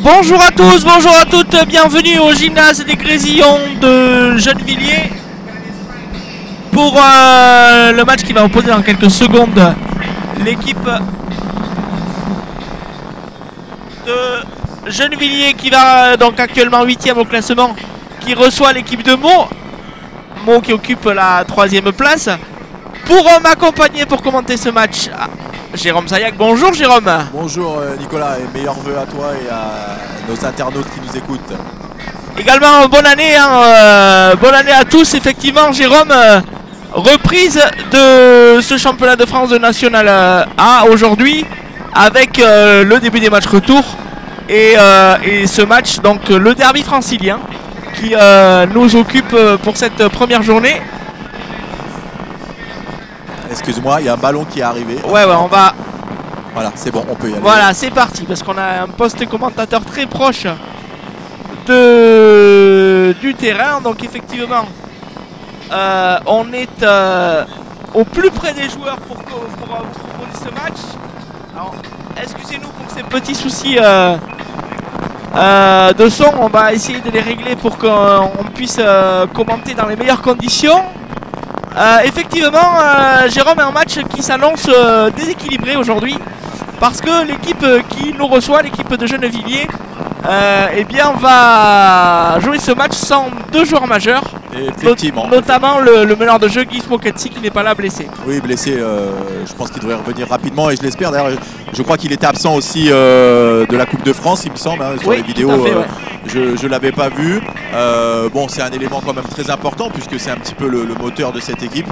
Bonjour à tous, bonjour à toutes, bienvenue au gymnase des Grésillons de Gennevilliers pour le match qui va opposer dans quelques secondes l'équipe de Gennevilliers qui va donc actuellement 8e au classement, qui reçoit l'équipe de Meaux qui occupe la 3e place. Pour m'accompagner pour commenter ce match, Jérôme Saillac. Bonjour Jérôme. Bonjour Nicolas, et meilleurs vœux à toi et à nos internautes qui nous écoutent. Également bonne année, bonne année à tous. Effectivement Jérôme, reprise de ce championnat de France de National A aujourd'hui avec le début des matchs retour et ce match, donc le derby francilien qui nous occupe pour cette première journée. Excuse-moi, il y a un ballon qui est arrivé. Ouais, on va... Voilà, c'est bon, on peut y aller. Voilà, c'est parti, parce qu'on a un poste commentateur très proche du terrain. Donc effectivement, on est au plus près des joueurs pour proposer ce match. Alors, excusez-nous pour ces petits soucis de son. On va essayer de les régler pour qu'on puisse commenter dans les meilleures conditions. Effectivement, Jérôme, un match qui s'annonce déséquilibré aujourd'hui parce que l'équipe qui nous reçoit, l'équipe de Gennevilliers, eh bien, va jouer ce match sans deux joueurs majeurs. Effectivement. Notamment le meneur de jeu Guy Smoketsi qui n'est pas là, blessé. Oui, blessé, je pense qu'il devrait revenir rapidement et je l'espère. D'ailleurs, je crois qu'il était absent aussi de la Coupe de France, il me semble, hein, sur les vidéos. Fait, ouais. Je ne l'avais pas vu. Bon, c'est un élément quand même très important puisque c'est un petit peu le moteur de cette équipe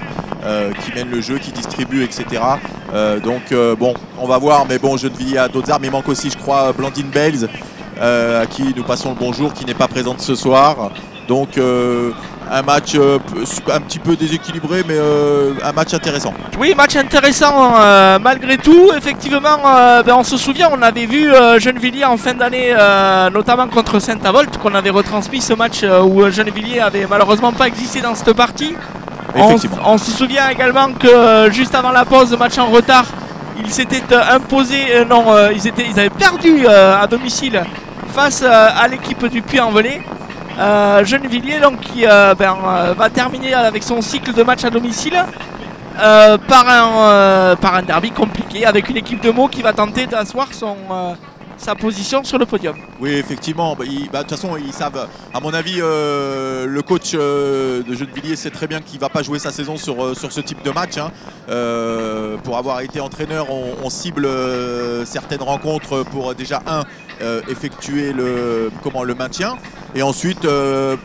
qui mène le jeu, qui distribue, etc. Donc, bon, on va voir. Mais bon, Gennevilliers a d'autres armes. Il manque aussi, je crois, Blandine Bales, à qui nous passons le bonjour, qui n'est pas présente ce soir. Donc, un match un petit peu déséquilibré, mais un match intéressant. Oui, match intéressant malgré tout. Effectivement, on se souvient, on avait vu Gennevilliers en fin d'année, notamment contre Saint-Avold, qu'on avait retransmis ce match où Gennevilliers avait malheureusement pas existé dans cette partie. On se souvient également que juste avant la pause, match en retard, ils s'étaient imposés, ils avaient perdu à domicile face à l'équipe du Puy-en-Velay. Gennevilliers donc qui va terminer avec son cycle de match à domicile par un derby compliqué avec une équipe de Meaux qui va tenter d'asseoir sa position sur le podium. Oui, effectivement, de toute façon ils savent, à mon avis le coach de Gennevilliers sait très bien qu'il ne va pas jouer sa saison sur ce type de match, hein. Pour avoir été entraîneur, on cible certaines rencontres pour déjà effectuer le maintien et ensuite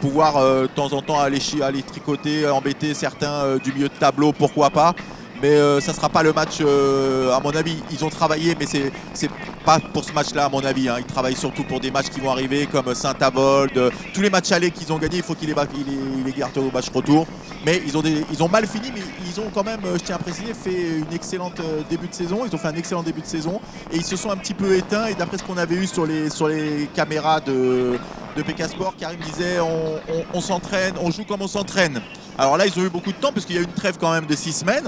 pouvoir de temps en temps aller tricoter, embêter certains du milieu de tableau, pourquoi pas. Mais ça ne sera pas le match, à mon avis. Ils ont travaillé, mais c'est pas pour ce match-là, à mon avis, hein. Ils travaillent surtout pour des matchs qui vont arriver, comme Saint-Avold. Tous les matchs allés qu'ils ont gagnés, il faut qu'ils les gardent au match retour. Mais ils ont mal fini, mais ils ont quand même, je tiens à préciser, fait une excellente début de saison. Ils ont fait un excellent début de saison. Et ils se sont un petit peu éteints. Et d'après ce qu'on avait eu sur les caméras de PK Sport, Karim disait on s'entraîne, on joue comme on s'entraîne. Alors là, ils ont eu beaucoup de temps, parce qu'il y a eu une trêve quand même de 6 semaines.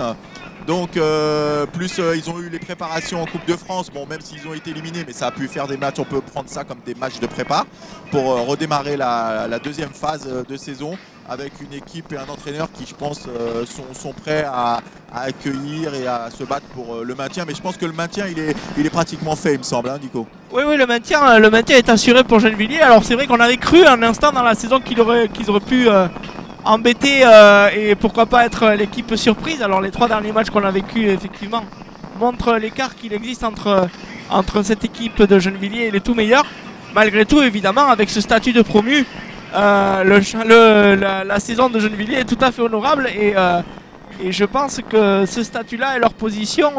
Donc, ils ont eu les préparations en Coupe de France, bon, même s'ils ont été éliminés, mais ça a pu faire des matchs, on peut prendre ça comme des matchs de prépa pour redémarrer la deuxième phase de saison avec une équipe et un entraîneur qui, je pense, sont prêts à accueillir et à se battre pour le maintien. Mais je pense que le maintien, il est pratiquement fait, il me semble, hein, Nico. Oui, le maintien est assuré pour Gennevilliers. Alors, c'est vrai qu'on avait cru un instant dans la saison qu'ils auraient pu... embêter et pourquoi pas être l'équipe surprise. Alors les 3 derniers matchs qu'on a vécu effectivement montrent l'écart qu'il existe entre cette équipe de Gennevilliers et les tout meilleurs. Malgré tout, évidemment, avec ce statut de promu, la saison de Gennevilliers est tout à fait honorable et je pense que ce statut-là et leur position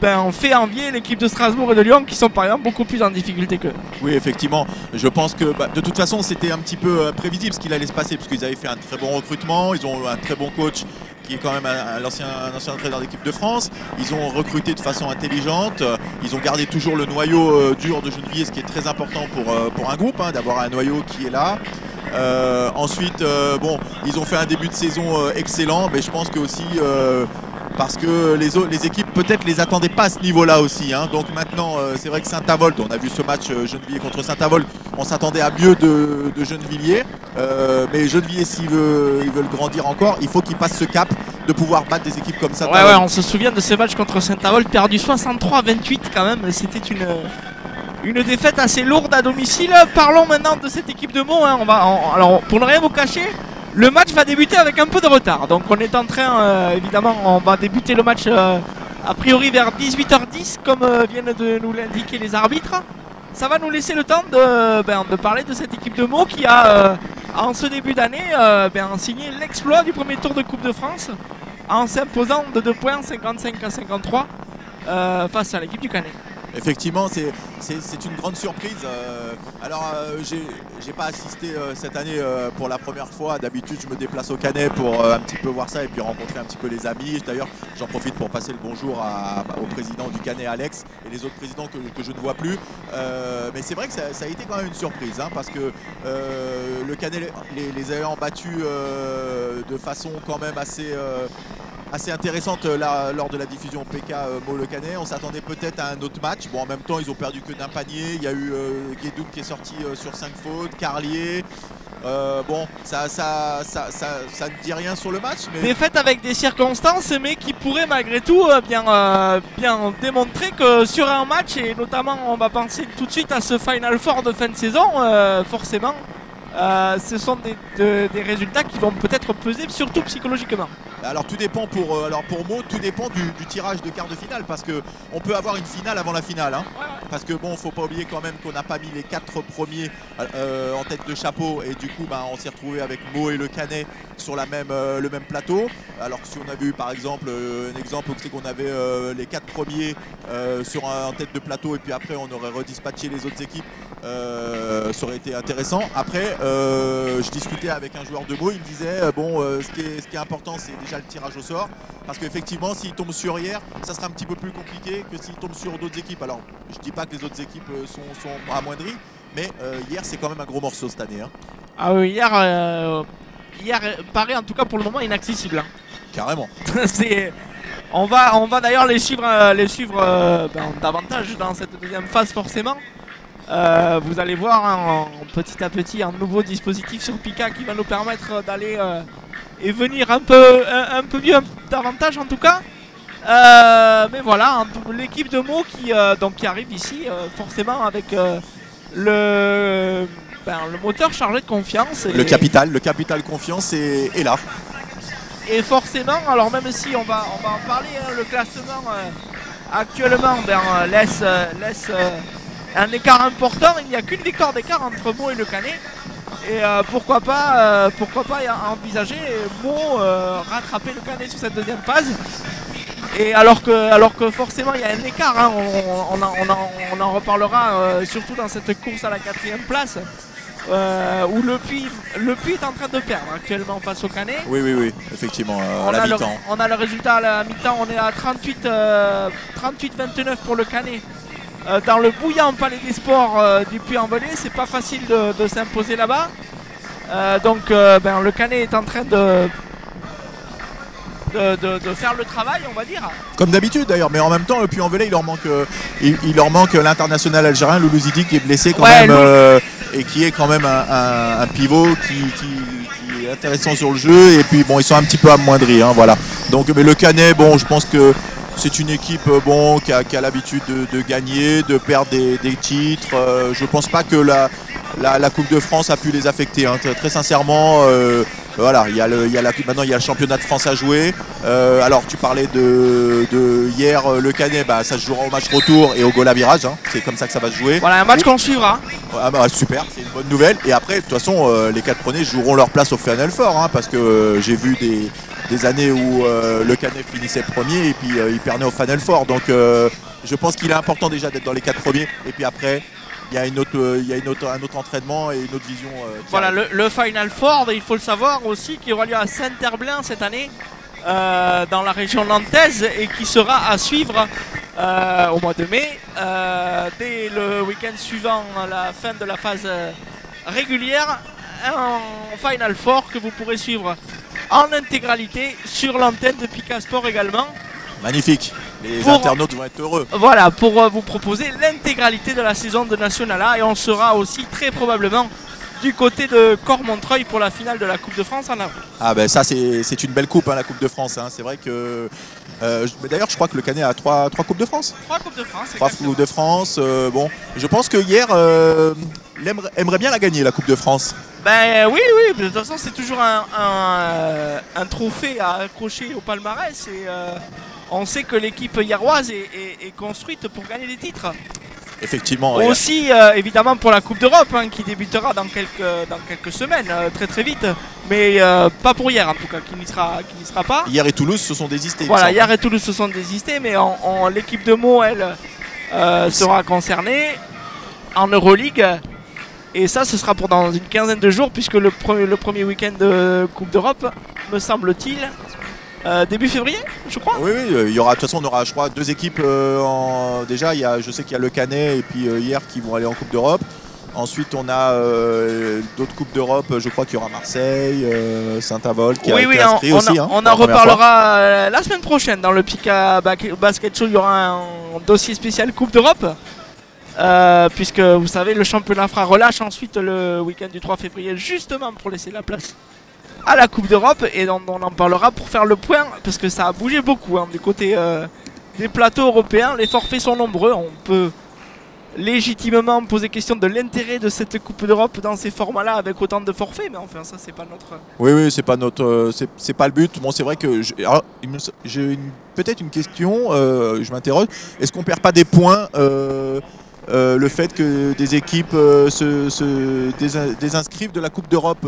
on fait envier l'équipe de Strasbourg et de Lyon qui sont par exemple beaucoup plus en difficulté qu'eux. Oui, effectivement, je pense que de toute façon c'était un petit peu prévisible ce qu'il allait se passer parce qu'ils avaient fait un très bon recrutement, ils ont un très bon coach qui est quand même un ancien entraîneur d'équipe de France. Ils ont recruté de façon intelligente, ils ont gardé toujours le noyau dur de Gennevilliers, ce qui est très important pour un groupe, hein, d'avoir un noyau qui est là. Ensuite, ils ont fait un début de saison excellent, mais je pense que aussi parce que les équipes peut-être les attendaient pas à ce niveau-là aussi. Hein. Donc maintenant, c'est vrai que Saint-Avold, on a vu ce match Gennevilliers contre Saint-Avold, on s'attendait à mieux de Gennevilliers. Mais Gennevilliers, ils veulent grandir encore, il faut qu'ils passent ce cap de pouvoir battre des équipes comme Saint-Avold. Ouais, on se souvient de ce match contre Saint-Avold, perdu 63-28 quand même. C'était une défaite assez lourde à domicile. Parlons maintenant de cette équipe de Meaux. Hein. Alors, pour ne rien vous cacher, le match va débuter avec un peu de retard. Donc on est en train, évidemment, on va débuter le match a priori vers 18h10, comme viennent de nous l'indiquer les arbitres. Ça va nous laisser le temps de parler de cette équipe de Meaux qui a, en ce début d'année, signé l'exploit du premier tour de Coupe de France en s'imposant de 2 points, 55-53, face à l'équipe du Canet. Effectivement, c'est une grande surprise. J'ai pas assisté cette année pour la première fois. D'habitude, je me déplace au Canet pour un petit peu voir ça et puis rencontrer un petit peu les amis. D'ailleurs, j'en profite pour passer le bonjour au président du Canet, Alex, et les autres présidents que je ne vois plus. Mais c'est vrai que ça a été quand même une surprise, hein, parce que le Canet les ayant battus de façon quand même assez intéressante lors de la diffusion PK Meaux-Le Canet. On s'attendait peut-être à un autre match. Bon, en même temps, ils ont perdu que d'un panier. Il y a eu Guédoum qui est sorti sur 5 fautes, Carlier. Bon, ça ne dit rien sur le match. Mais... Défaite avec des circonstances, mais qui pourrait malgré tout bien démontrer que sur un match, et notamment on va penser tout de suite à ce Final Four de fin de saison, forcément, ce sont des résultats qui vont peut-être peser, surtout psychologiquement. Alors tout dépend pour Meaux, tout dépend du tirage de quart de finale, parce qu'on peut avoir une finale avant la finale. Hein. Ouais. Parce que bon, faut pas oublier quand même qu'on n'a pas mis les 4 premiers en tête de chapeau, et du coup on s'est retrouvé avec Meaux et le Canet sur le même plateau. Alors que si on avait eu par exemple un exemple, c'est qu'on avait les 4 premiers en tête de plateau, et puis après on aurait redispatché les autres équipes, ça aurait été intéressant. Après je discutais avec un joueur de Meaux, il me disait ce qui est important, c'est déjà le tirage au sort, parce qu'effectivement s'il tombe sur hier, ça sera un petit peu plus compliqué que s'il tombe sur d'autres équipes. Alors je dis pas que les autres équipes sont amoindries, mais hier c'est quand même un gros morceau cette année. Hein. Ah oui, hier paraît en tout cas pour le moment inaccessible. Hein. Carrément. On va d'ailleurs les suivre davantage dans cette deuxième phase forcément. Vous allez voir hein, petit à petit un nouveau dispositif sur Pika qui va nous permettre d'aller et venir un peu mieux davantage en tout cas. Mais voilà, l'équipe de Meaux qui arrive ici forcément avec le moteur chargé de confiance. Le capital confiance est là. Et forcément, alors même si on va en parler, hein, le classement actuellement laisse un écart important. Il n'y a qu'une victoire d'écart entre Meaux et le Canet. Et pourquoi pas envisager Meaux rattraper le Canet sur cette deuxième phase. Et alors que forcément il y a un écart, hein, on en reparlera surtout dans cette course à la 4e place. Où le Puy est en train de perdre actuellement face au Canet. Oui, effectivement, à la mi-temps. On a le résultat à la mi-temps, on est à 38-29 pour le Canet. Dans le bouillant palais des sports du Puy-en-Velay, c'est pas facile de s'imposer là-bas. Donc le Canet est en train de faire le travail, on va dire. Comme d'habitude d'ailleurs, mais en même temps, le Puy-en-Velay, il leur manque l'international algérien Loulou Zidi qui est blessé quand même. Et qui est quand même un pivot qui est intéressant sur le jeu. Et puis bon, ils sont un petit peu amoindris, hein, voilà. Donc, mais le Canet, bon, je pense que c'est une équipe qui a l'habitude de gagner, de perdre des titres. Je pense pas que la Coupe de France a pu les affecter, hein, très sincèrement. Voilà, maintenant il y a le championnat de France à jouer. Alors tu parlais de hier, le Canet, ça se jouera au match retour et au goal à virage, hein. C'est comme ça que ça va se jouer. Voilà, un match qu'on suivra. Super, c'est une bonne nouvelle. Et après, de toute façon, les 4 premiers joueront leur place au Final Four, hein, parce que j'ai vu des années où le Canet finissait premier et puis il perdait au Final Four. Donc je pense qu'il est important déjà d'être dans les 4 premiers. Et puis après, il y a un autre entraînement et une autre vision. Voilà, le Final Four, il faut le savoir aussi, qui aura lieu à Saint-Herblain cette année, dans la région nantaise, et qui sera à suivre au mois de mai, dès le week-end suivant la fin de la phase régulière, un Final Four que vous pourrez suivre en intégralité sur l'antenne de Pika Sport également. Magnifique. Les internautes vont être heureux. Voilà, pour vous proposer l'intégralité de la saison de National A. Et on sera aussi très probablement du côté de Cormontreuil pour la finale de la Coupe de France en avril. Ah ben ça c'est une belle coupe, hein, la Coupe de France. Hein. C'est vrai que d'ailleurs je crois que le Canet a trois Coupes de France. 3 Coupes de France. 3 Coupes de France. Bon, je pense que hier il aimerait bien la gagner, la Coupe de France. Ben oui, de toute façon c'est toujours un trophée à accrocher au palmarès. Et on sait que l'équipe hierroise est construite pour gagner des titres. Effectivement. Aussi évidemment pour la Coupe d'Europe qui débutera dans quelques semaines, très vite, mais pas pour hier en tout cas, qui n'y sera pas. Hier et Toulouse se sont désistés. Voilà, hier et Toulouse se sont désistés, mais l'équipe de Meaux, elle, sera concernée en Euroleague. Et ça, ce sera pour dans une quinzaine de jours, puisque le premier week-end de Coupe d'Europe, me semble-t-il, début février, je crois. Oui, il y aura, de toute façon, on aura, je crois, 2 équipes. Déjà, je sais qu'il y a le Canet et puis hier qui vont aller en Coupe d'Europe. Ensuite, on a d'autres Coupes d'Europe. Je crois qu'il y aura Marseille, Saint-Avold qui a été inscrit aussi. On en reparlera la semaine prochaine dans le Pika Basket Show. Il y aura un dossier spécial Coupe d'Europe. Puisque vous savez, le championnat fera relâche ensuite le week-end du 3 février, justement pour laisser la place à la Coupe d'Europe, et on en parlera pour faire le point, parce que ça a bougé beaucoup du côté des plateaux européens. Les forfaits sont nombreux, on peut légitimement poser question de l'intérêt de cette Coupe d'Europe dans ces formats-là avec autant de forfaits, mais enfin ça c'est pas notre... Oui, c'est pas notre, c'est pas le but. Bon, c'est vrai que j'ai peut-être une question, je m'interroge, est-ce qu'on perd pas des points le fait que des équipes se désinscrivent de la Coupe d'Europe?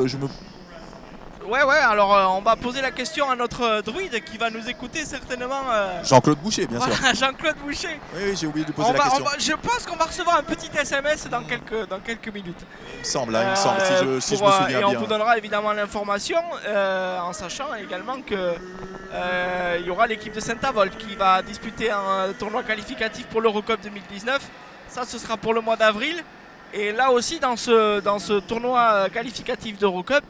Ouais, alors on va poser la question à notre druide qui va nous écouter certainement. Jean-Claude Boucher, bien sûr. Jean-Claude Boucher. Oui, j'ai oublié de poser la question. Je pense qu'on va recevoir un petit SMS dans quelques minutes. Il me semble, si je me souviens bien. Et on vous donnera évidemment l'information, en sachant également que il y aura l'équipe de Saint-Avold qui va disputer un tournoi qualificatif pour l'Eurocup 2019. Ça, ce sera pour le mois d'avril. Et là aussi, dans ce tournoi qualificatif d'Eurocup,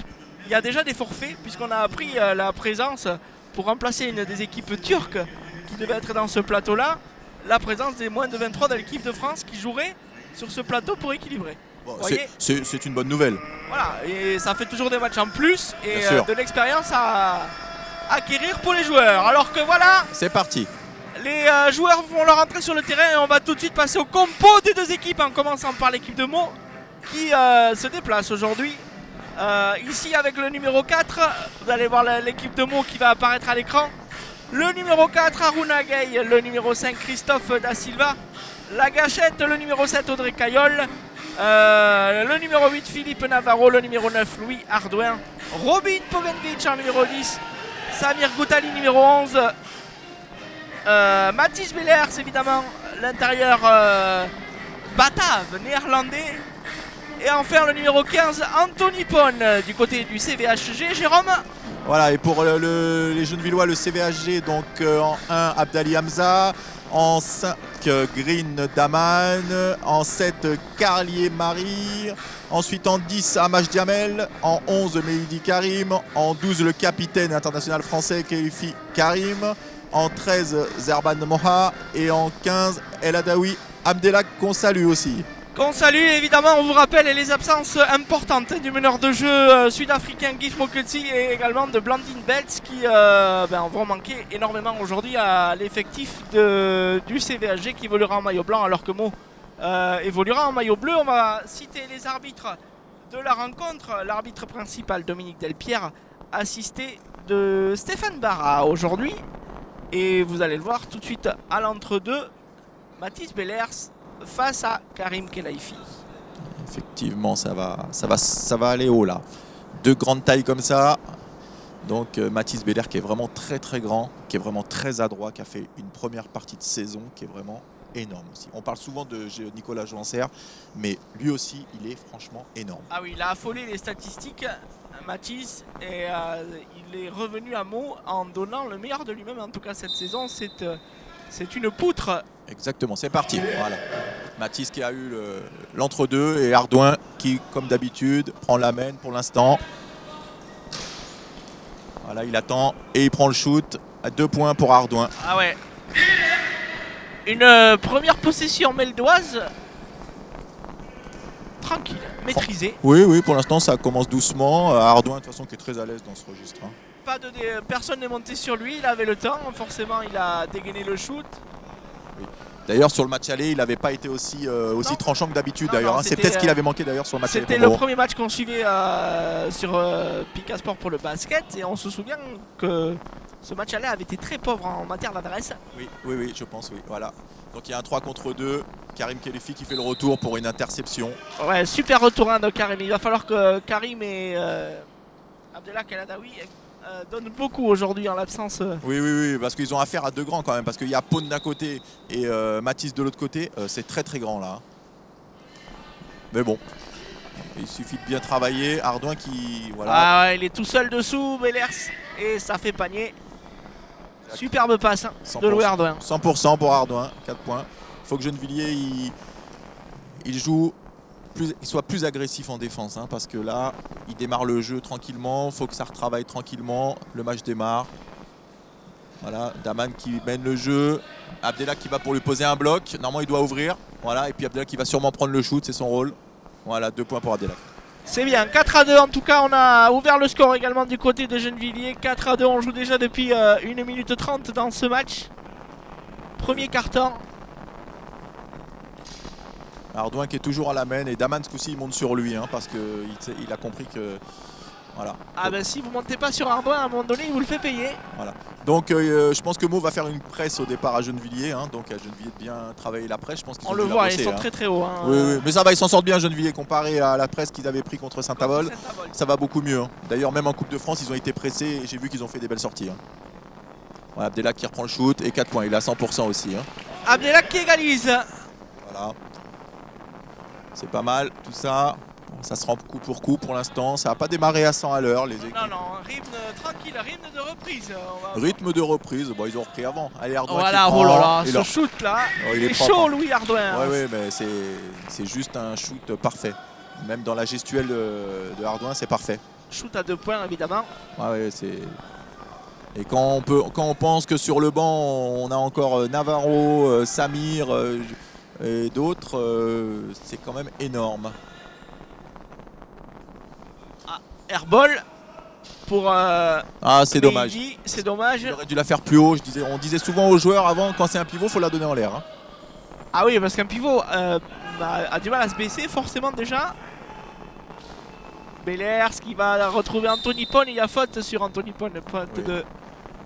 il y a déjà des forfaits, puisqu'on a appris la présence, pour remplacer une des équipes turques qui devait être dans ce plateau-là, la présence des moins de 23 de l'équipe de France qui jouerait sur ce plateau pour équilibrer. Bon, c'est une bonne nouvelle. Voilà, et ça fait toujours des matchs en plus et de l'expérience à acquérir pour les joueurs. Alors que voilà, c'est parti. Les joueurs vont leur entrer sur le terrain et on va tout de suite passer au compo des deux équipes, en commençant par l'équipe de Meaux qui se déplace aujourd'hui. Ici avec le numéro 4, vous allez voir l'équipe de Meaux qui va apparaître à l'écran. Le numéro 4, Aruna Gay, le numéro 5, Christophe Da Silva, la gâchette, le numéro 7, Audrey Cayolle, le numéro 8, Philippe Navarro, le numéro 9, Louis Ardouin, Robin Povenvic en numéro 10, Samir Goutali numéro 11, Mathis Bellers évidemment, l'intérieur batave néerlandais. Et enfin le numéro 15, Anthony Pon du côté du CVHG. Jérôme? Voilà, et pour les Gennevillois, le CVHG, donc en 1, Abdali Hamza, en 5, Green Daman, en 7, Carlier Marie, ensuite en 10, Amash Diamel, en 11, Mehdi Karim, en 12, le capitaine international français Keifi Karim, en 13, Zerban Moha, et en 15, El Adawi Abdelak, qu'on salue aussi. Qu'on salue, évidemment, on vous rappelle les absences importantes du meneur de jeu sud-africain Gif Moketsi et également de Blandine Belts qui vont manquer énormément aujourd'hui à l'effectif du CVHG qui évoluera en maillot blanc alors que Meaux évoluera en maillot bleu. On va citer les arbitres de la rencontre. L'arbitre principal, Dominique Delpierre, assisté de Stéphane Barra aujourd'hui. Et vous allez le voir tout de suite à l'entre-deux, Mathis Bellers face à Karim Kelaifi. Effectivement, ça va aller haut là. Deux grandes tailles comme ça. Donc Mathis Bellers qui est vraiment très grand, qui est vraiment très adroit, qui a fait une première partie de saison qui est vraiment énorme aussi. On parle souvent de Nicolas Joanser, mais lui aussi, il est franchement énorme. Ah oui, il a affolé les statistiques, Mathis, et il est revenu à Meaux en donnant le meilleur de lui-même. En tout cas, cette saison, c'est une poutre. Exactement, c'est parti. Voilà. Mathis qui a eu l'entre-deux et Ardouin qui, comme d'habitude, prend la main pour l'instant. Voilà, il attend et il prend le shoot à 2 points pour Ardouin. Ah ouais. Une première possession meldoise. Tranquille, maîtrisée. Oui, oui, pour l'instant ça commence doucement. Ardouin de toute façon qui est très à l'aise dans ce registre. Hein. Personne n'est monté sur lui, il avait le temps, forcément il a dégainé le shoot. Oui. D'ailleurs sur le match aller il n'avait pas été aussi tranchant que d'habitude d'ailleurs. Hein. C'est peut-être ce qu'il avait manqué d'ailleurs sur le match aller. C'était le premier match qu'on suivait sur Pika Sport pour le basket et on se souvient que ce match aller avait été très pauvre en matière d'adresse. Oui, oui, oui, je pense, oui. Voilà. Donc il y a un 3 contre 2. Karim Khelaifi qui fait le retour pour une interception. Ouais, super retour hein, de Karim. Il va falloir que Karim et Abdellah Kaladaoui donnent beaucoup aujourd'hui en l'absence. Oui, oui, oui, parce qu'ils ont affaire à deux grands quand même. Parce qu'il y a Pone d'un côté et Mathis de l'autre côté. C'est très très grand là. Mais bon, il suffit de bien travailler. Ardouin qui. Voilà. Ah ouais, il est tout seul dessous, Bellers. Et ça fait panier. Superbe passe hein, de Louis Ardouin. 100% pour Ardouin, 4 points. Il faut que Gennevilliers il soit plus agressif en défense hein, parce que là il démarre le jeu tranquillement, il faut que ça retravaille tranquillement, le match démarre. Voilà, Daman qui mène le jeu, Abdellah qui va pour lui poser un bloc, normalement il doit ouvrir, voilà, et puis Abdellah qui va sûrement prendre le shoot, c'est son rôle. Voilà, 2 points pour Abdellah. C'est bien, 4-2 en tout cas, on a ouvert le score également du côté de Gennevilliers. 4-2, on joue déjà depuis 1 minute 30 dans ce match. Premier carton. Ardouin qui est toujours à la main et Daman ce coup-ci il monte sur lui hein, parce qu'il a compris que voilà. Ah ben si vous montez pas sur Ardouin à un moment donné il vous le fait payer. Voilà. Donc je pense que Mo va faire une presse au départ à Gennevilliers hein, donc à Gennevilliers de bien travailler la presse. Je pense qu'ils on le voit, ils sont très très hauts. Hein. Oui, oui, mais ça va, ils s'en sortent bien Gennevilliers comparé à la presse qu'ils avaient pris contre Saint-Avold. Ça va beaucoup mieux. Hein. D'ailleurs même en Coupe de France ils ont été pressés et j'ai vu qu'ils ont fait des belles sorties. Hein. Voilà, Abdellah qui reprend le shoot et 4 points, il est à 100% aussi. Hein. Abdellah qui égalise. Voilà. C'est pas mal tout ça. Ça se rend coup pour l'instant. Ça n'a pas démarré à 100 à l'heure. Les équipes. Non, non, rythme tranquille, rythme de reprise. Rythme de reprise. Bon, ils ont repris avant. Allez, Ardouin. Voilà, oh là là, ce shoot là. Oh, il est chaud, Louis Ardouin. Oui, oui, mais c'est juste un shoot parfait. Même dans la gestuelle de Ardouin, c'est parfait. Shoot à 2 points, évidemment. Ah, ouais, c'est. Et quand on pense que sur le banc, on a encore Navarro, Samir et d'autres, c'est quand même énorme. Ah, airball pour ah, c'est dommage. C'est dommage. Il aurait dû la faire plus haut. On disait souvent aux joueurs avant, quand c'est un pivot, il faut la donner en l'air. Hein. Ah oui, parce qu'un pivot a du mal à se baisser forcément déjà. Bellers qui va retrouver Anthony Pone. Il y a faute sur Anthony Pone, pote oui. De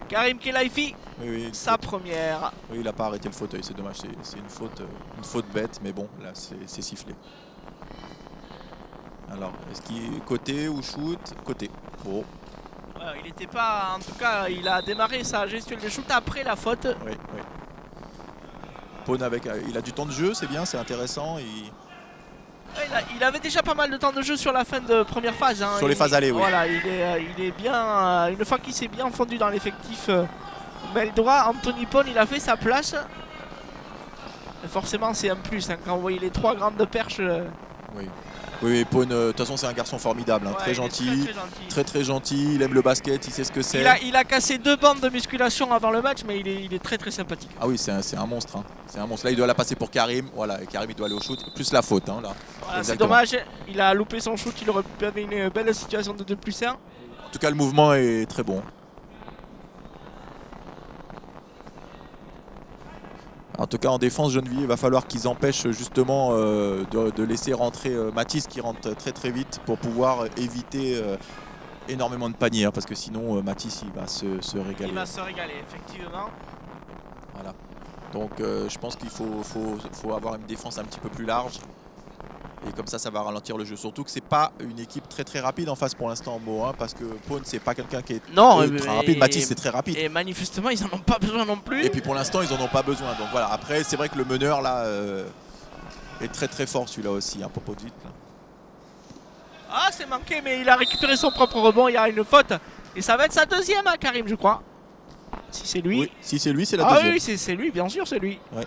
Karim Khelaifi. Oui, sa première. Oui, il n'a pas arrêté le fauteuil, c'est dommage. C'est une faute bête, mais bon, là c'est sifflé. Alors, est-ce qu'il est côté ou shoot? Côté. Oh. Il n'était pas. En tout cas, il a démarré sa gestuelle de shoot après la faute. Oui, oui. Pone il a du temps de jeu, c'est bien, c'est intéressant. Il avait déjà pas mal de temps de jeu sur la fin de première phase. Hein. Sur les phases allées, oui. Voilà, il est bien. Une fois qu'il s'est bien fondu dans l'effectif Meldroit, Anthony Pone, il a fait sa place. Et forcément, c'est un plus. Hein, quand vous voyez les 3 grandes perches. Oui. Oui, Pone, de toute façon, c'est un garçon formidable, hein, ouais, très gentil, très gentil. Il aime le basket, il sait ce que c'est. Il a cassé 2 bandes de musculation avant le match, mais il est très sympathique. Ah oui, c'est un monstre. Hein. C'est un monstre. Là, il doit la passer pour Karim. Voilà, et Karim, il doit aller au shoot. Plus la faute. Hein, là. Voilà, c'est dommage, il a loupé son shoot. Il aurait pu avoir une belle situation de 2+1. En tout cas, le mouvement est très bon. En tout cas, en défense, Gennevilliers, il va falloir qu'ils empêchent justement de laisser rentrer Mathis qui rentre très vite pour pouvoir éviter énormément de paniers. Hein, parce que sinon, Mathis, il va se régaler. Il va se régaler, effectivement. Voilà. Donc, je pense qu'il faut avoir une défense un petit peu plus large. Et comme ça va ralentir le jeu. Surtout que c'est pas une équipe très rapide en face pour l'instant en Mo, hein, parce que Pone c'est pas quelqu'un qui est ultra rapide. Mathis c'est très rapide. Et manifestement ils en ont pas besoin non plus. Et puis pour l'instant ils en ont pas besoin. Donc voilà. Après c'est vrai que le meneur là est très fort celui-là aussi, hein, Popovic. Ah c'est manqué mais il a récupéré son propre rebond. Il y a une faute et ça va être sa deuxième à Karim je crois. Si c'est lui. Oui, si c'est lui c'est la deuxième. Ah oui c'est lui bien sûr c'est lui. Ouais.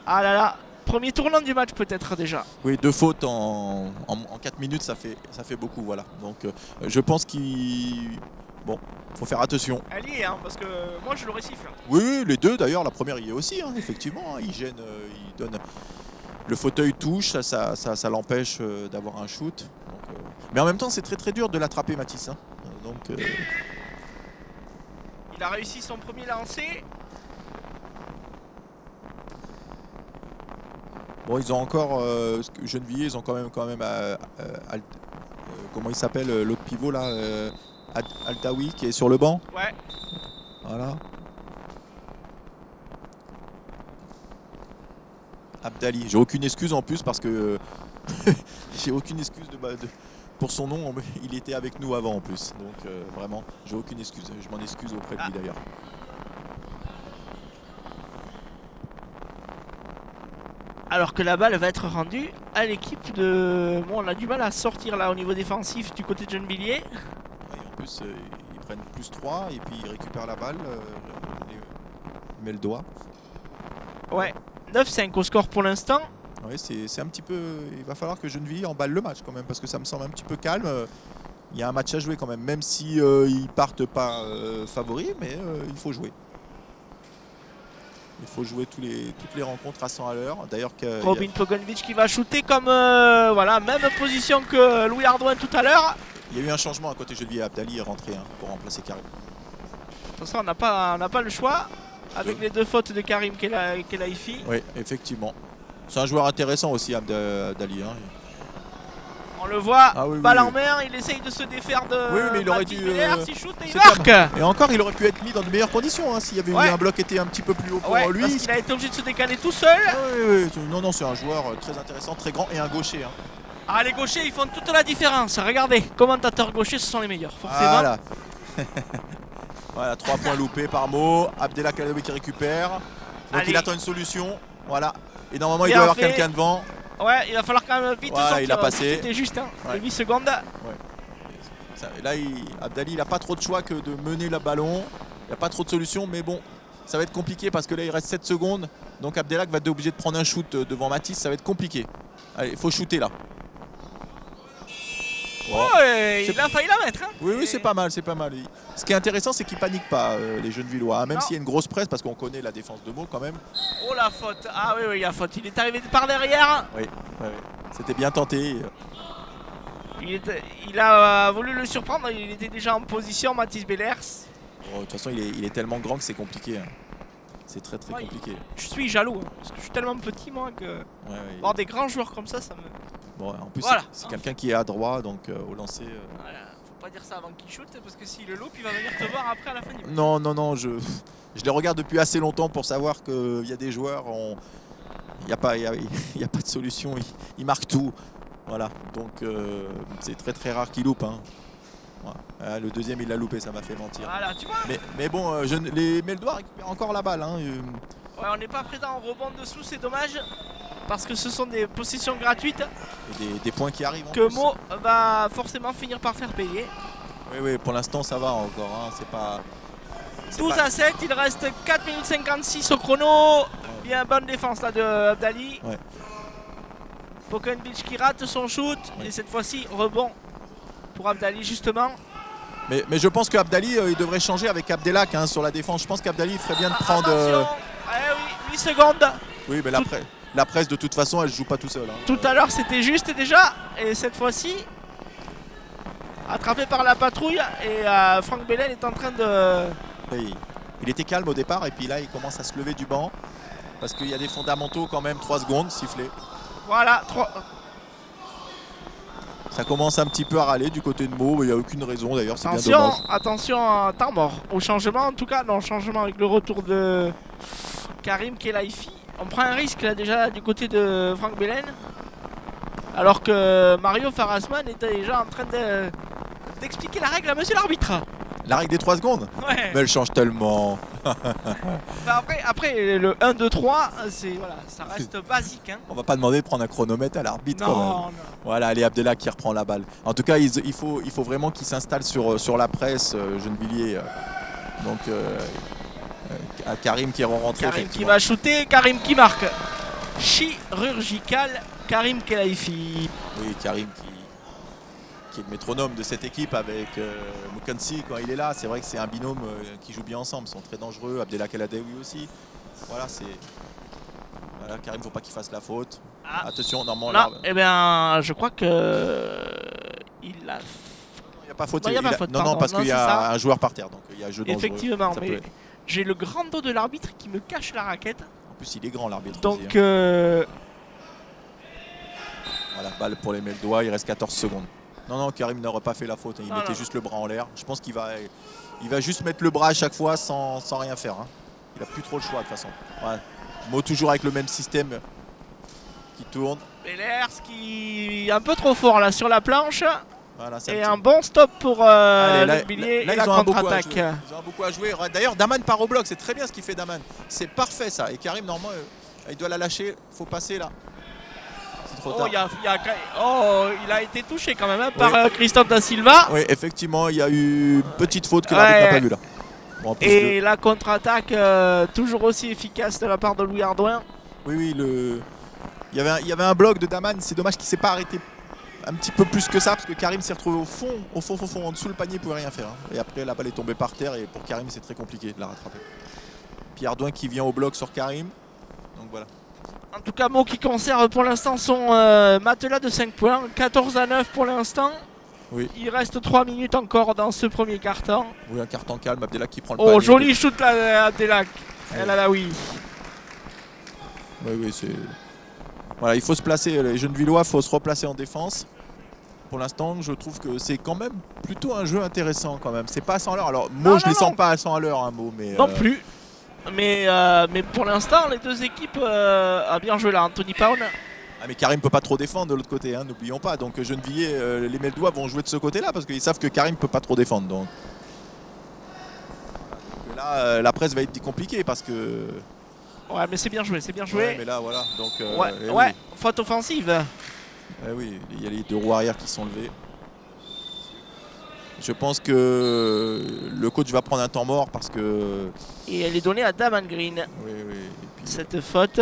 Ah là là. Premier tournant du match peut-être déjà. Oui, 2 fautes en 4 minutes, ça fait beaucoup. Voilà. Donc je pense qu'il Bon, faut faire attention. Elle y est, hein, parce que moi je l'aurais sifflé. Oui, les deux d'ailleurs, la première y est aussi, hein, effectivement. Hein, il gêne, il donne. Le fauteuil touche, ça l'empêche d'avoir un shoot. Donc, mais en même temps, c'est très dur de l'attraper, Mathis. Hein. Donc, il a réussi son premier lancer. Bon, ils ont encore Gennevilliers, ils ont quand même comment il s'appelle l'autre pivot là, Altaoui qui est sur le banc. Ouais. Voilà. Abdali, j'ai aucune excuse en plus parce que j'ai aucune excuse pour son nom, il était avec nous avant en plus. Donc vraiment, j'ai aucune excuse. Je m'en excuse auprès de lui d'ailleurs. Alors que la balle va être rendue à l'équipe de... Bon, on a du mal à sortir là au niveau défensif du côté de Gennevilliers. Et en plus, ils prennent plus 3 et puis ils récupèrent la balle. Il met le doigt. Ouais, 9-5 au score pour l'instant. Oui, c'est un petit peu... Il va falloir que Gennevilliers emballe le match quand même parce que ça me semble un petit peu calme. Il y a un match à jouer quand même si ils partent pas favoris, mais il faut jouer. Il faut jouer toutes les rencontres à 100 à l'heure. D'ailleurs, Robin Pogonovic qui va shooter comme voilà, même position que Louis Ardouin tout à l'heure. Il y a eu un changement à côté Gennevilliers. Abdali est rentré pour remplacer Karim. De toute façon, on n'a pas le choix avec les deux fautes de Karim Kelaifi. Oui, effectivement. C'est un joueur intéressant aussi, Abdali. Hein. On le voit, oui, balle en mer, il essaye de se défaire de mais il aurait dû s'il shoot et il marque. Et encore, il aurait pu être mis dans de meilleures conditions s'il y avait eu un bloc qui était un petit peu plus haut pour lui. Parce qu'il a été obligé de se décaler tout seul. Oui. Non, c'est un joueur très intéressant, très grand et un gaucher. Hein. Ah, les gauchers, ils font toute la différence. Regardez, commentateurs gauchers, ce sont les meilleurs, forcément. Voilà. Voilà, 3 points loupés par mot. Abdellah Kalawi qui récupère. Donc il attend une solution. Voilà. Et normalement, il doit y avoir quelqu'un devant. Ouais, il va falloir quand même vite sortir. Il a passé. C'était juste, hein, 8 secondes. Ouais. Là, Abdali, il n'a pas trop de choix que de mener le ballon. Il n'y a pas trop de solutions, mais bon, ça va être compliqué parce que là, il reste 7 secondes. Donc Abdellah va être obligé de prendre un shoot devant Mathis. Ça va être compliqué. Allez, il faut shooter là. Wow. Oh, il a failli la mettre. Hein. Oui, c'est pas mal, c'est pas mal. Ce qui est intéressant, c'est qu'ils paniquent pas, les Gennevillois. Hein, même s'il y a une grosse presse, parce qu'on connaît la défense de Meaux quand même. Oh la faute. Ah oui, il y a faute. Il est arrivé par derrière. Oui. C'était bien tenté. Il a voulu le surprendre. Il était déjà en position, Mathis Bellers. De toute façon, il est tellement grand que c'est compliqué. Hein. C'est très compliqué. Je suis jaloux, hein, parce que je suis tellement petit, moi, que avoir des grands joueurs comme ça me... Bon, en plus, c'est quelqu'un qui est adroit, donc au lancer... Voilà, faut pas dire ça avant qu'il shoot, parce que s'il le loupe, il va venir te voir après à la fin du match. Non, je les regarde depuis assez longtemps pour savoir qu'il y a des joueurs, il n'y a pas de solution, ils marquent tout. Voilà, donc c'est très rare qu'ils loupent. Hein. Voilà. Le deuxième, il l'a loupé, ça m'a fait mentir. Voilà, tu vois. Mais bon, les Meldois récupèrent encore la balle. Hein. Ouais, on n'est pas présent en rebond dessous, c'est dommage. Parce que ce sont des possessions gratuites. Et des points qui arrivent. Que Meaux va forcément finir par faire payer. Oui, pour l'instant ça va encore. Hein. C'est pas. 12 à 7, il reste 4 minutes 56 au chrono. Bien bonne défense là de Abdali. Ouais. Pogonovic qui rate son shoot. Et cette fois-ci, rebond pour Abdali justement. Mais je pense qu'Abdali il devrait changer avec Abdelak sur la défense. Je pense qu'Abdali ferait bien de prendre. Oui, 8 secondes. Oui, mais la presse de toute façon elle joue pas tout seul. Hein. Tout à l'heure c'était juste déjà. Et cette fois-ci, attrapé par la patrouille. Et Franck Belen est en train de... Il était calme au départ et puis là il commence à se lever du banc. Parce qu'il y a des fondamentaux quand même, 3 secondes, sifflé. Voilà, 3... Ça commence un petit peu à râler du côté de Meaux, il n'y a aucune raison d'ailleurs, c'est bien dommage. Attention, temps mort. Au changement en tout cas, changement avec le retour de Karim Kelaifi. On prend un risque là déjà du côté de Franck Belen. Alors que Mario Farasman était déjà en train d'expliquer la règle à monsieur l'arbitre. La règle des 3 secondes. Ouais. Mais elle change tellement. Après le 1, 2, 3, voilà, ça reste basique. Hein. On va pas demander de prendre un chronomètre à l'arbitre. Non. Voilà, allez, Abdellah qui reprend la balle. En tout cas, il faut vraiment qu'il s'installe sur la presse, Gennevilliers. Donc, Karim qui est rentré. Karim qui va shooter, Karim qui marque. Chirurgical, Karim Kelaifi. Oui, Karim qui est le métronome de cette équipe avec Mukansi quand il est là. C'est vrai que c'est un binôme qui joue bien ensemble. Ils sont très dangereux. Abdelak El Adewi aussi. Voilà, c'est. Voilà, Karim, il ne faut pas qu'il fasse la faute. Ah. Attention, normalement. Là, eh bien, je crois que. Il a. Il n'y a pas faute. Non, il y a pas faute, non, non, parce qu'il y a un joueur par terre. Donc il y a un jeu dangereux. Effectivement, mais j'ai le grand dos de l'arbitre qui me cache la raquette. En plus, il est grand, l'arbitre. Donc. Aussi, hein. Voilà, balle pour les Meldois. Il reste 14 secondes. Non, non, Karim n'aurait pas fait la faute. Il mettait juste le bras en l'air. Je pense qu'il va juste mettre le bras à chaque fois sans rien faire. Hein. Il n'a plus trop le choix de toute façon. Ouais. Mo toujours avec le même système qui tourne. Bellers qui est un peu trop fort là sur la planche. Voilà, et un bon stop pour le Villiers et la contre-attaque. Ils ont beaucoup à jouer. D'ailleurs, Daman part au bloc. C'est très bien ce qu'il fait, Daman. C'est parfait ça. Et Karim, normalement, il doit la lâcher. Il faut passer là. C'est trop tard. Il a été touché quand même hein, par Christophe Da Silva. Oui, effectivement, il y a eu une petite faute que l'arbitre n'a pas vue là. Bon, et la contre-attaque toujours aussi efficace de la part de Louis Ardouin. Oui, oui, il y avait un bloc de Daman. C'est dommage qu'il ne s'est pas arrêté un petit peu plus que ça parce que Karim s'est retrouvé au fond, en dessous le panier, il ne pouvait rien faire. Hein. Et après, la balle est tombée par terre et pour Karim, c'est très compliqué de la rattraper. Puis Ardouin qui vient au bloc sur Karim. Donc voilà. En tout cas, Mo qui conserve pour l'instant son matelas de 5 points. 14-9 pour l'instant. Oui. Il reste 3 minutes encore dans ce premier carton. Oui, un carton calme. Abdelak qui prend le panier. Oh, joli shoot là, Abdelak. Elle a la oui. Oui, oui, c'est. Voilà, il faut se placer. Les jeunes Villois, il faut se replacer en défense. Pour l'instant, je trouve que c'est quand même plutôt un jeu intéressant quand même. C'est pas à 100 à l'heure. Alors, Mo, je les sens pas à 100 à l'heure, hein, Mo, mais. Non plus. Mais pour l'instant, les deux équipes a bien joué là. Anthony Paun. Ah mais Karim peut pas trop défendre de l'autre côté, hein, n'oublions pas. Donc Gennevilliers, les Meldois vont jouer de ce côté-là parce qu'ils savent que Karim peut pas trop défendre. Donc là, la presse va être compliquée parce que. Ouais, mais c'est bien joué, c'est bien joué. Ouais, mais là, voilà. Donc. Ouais, faute offensive. Oui, il y a les deux roues arrière qui sont levés. Je pense que le coach va prendre un temps mort parce que. Et elle est donnée à Daman Green. Oui, oui. Et puis, cette faute.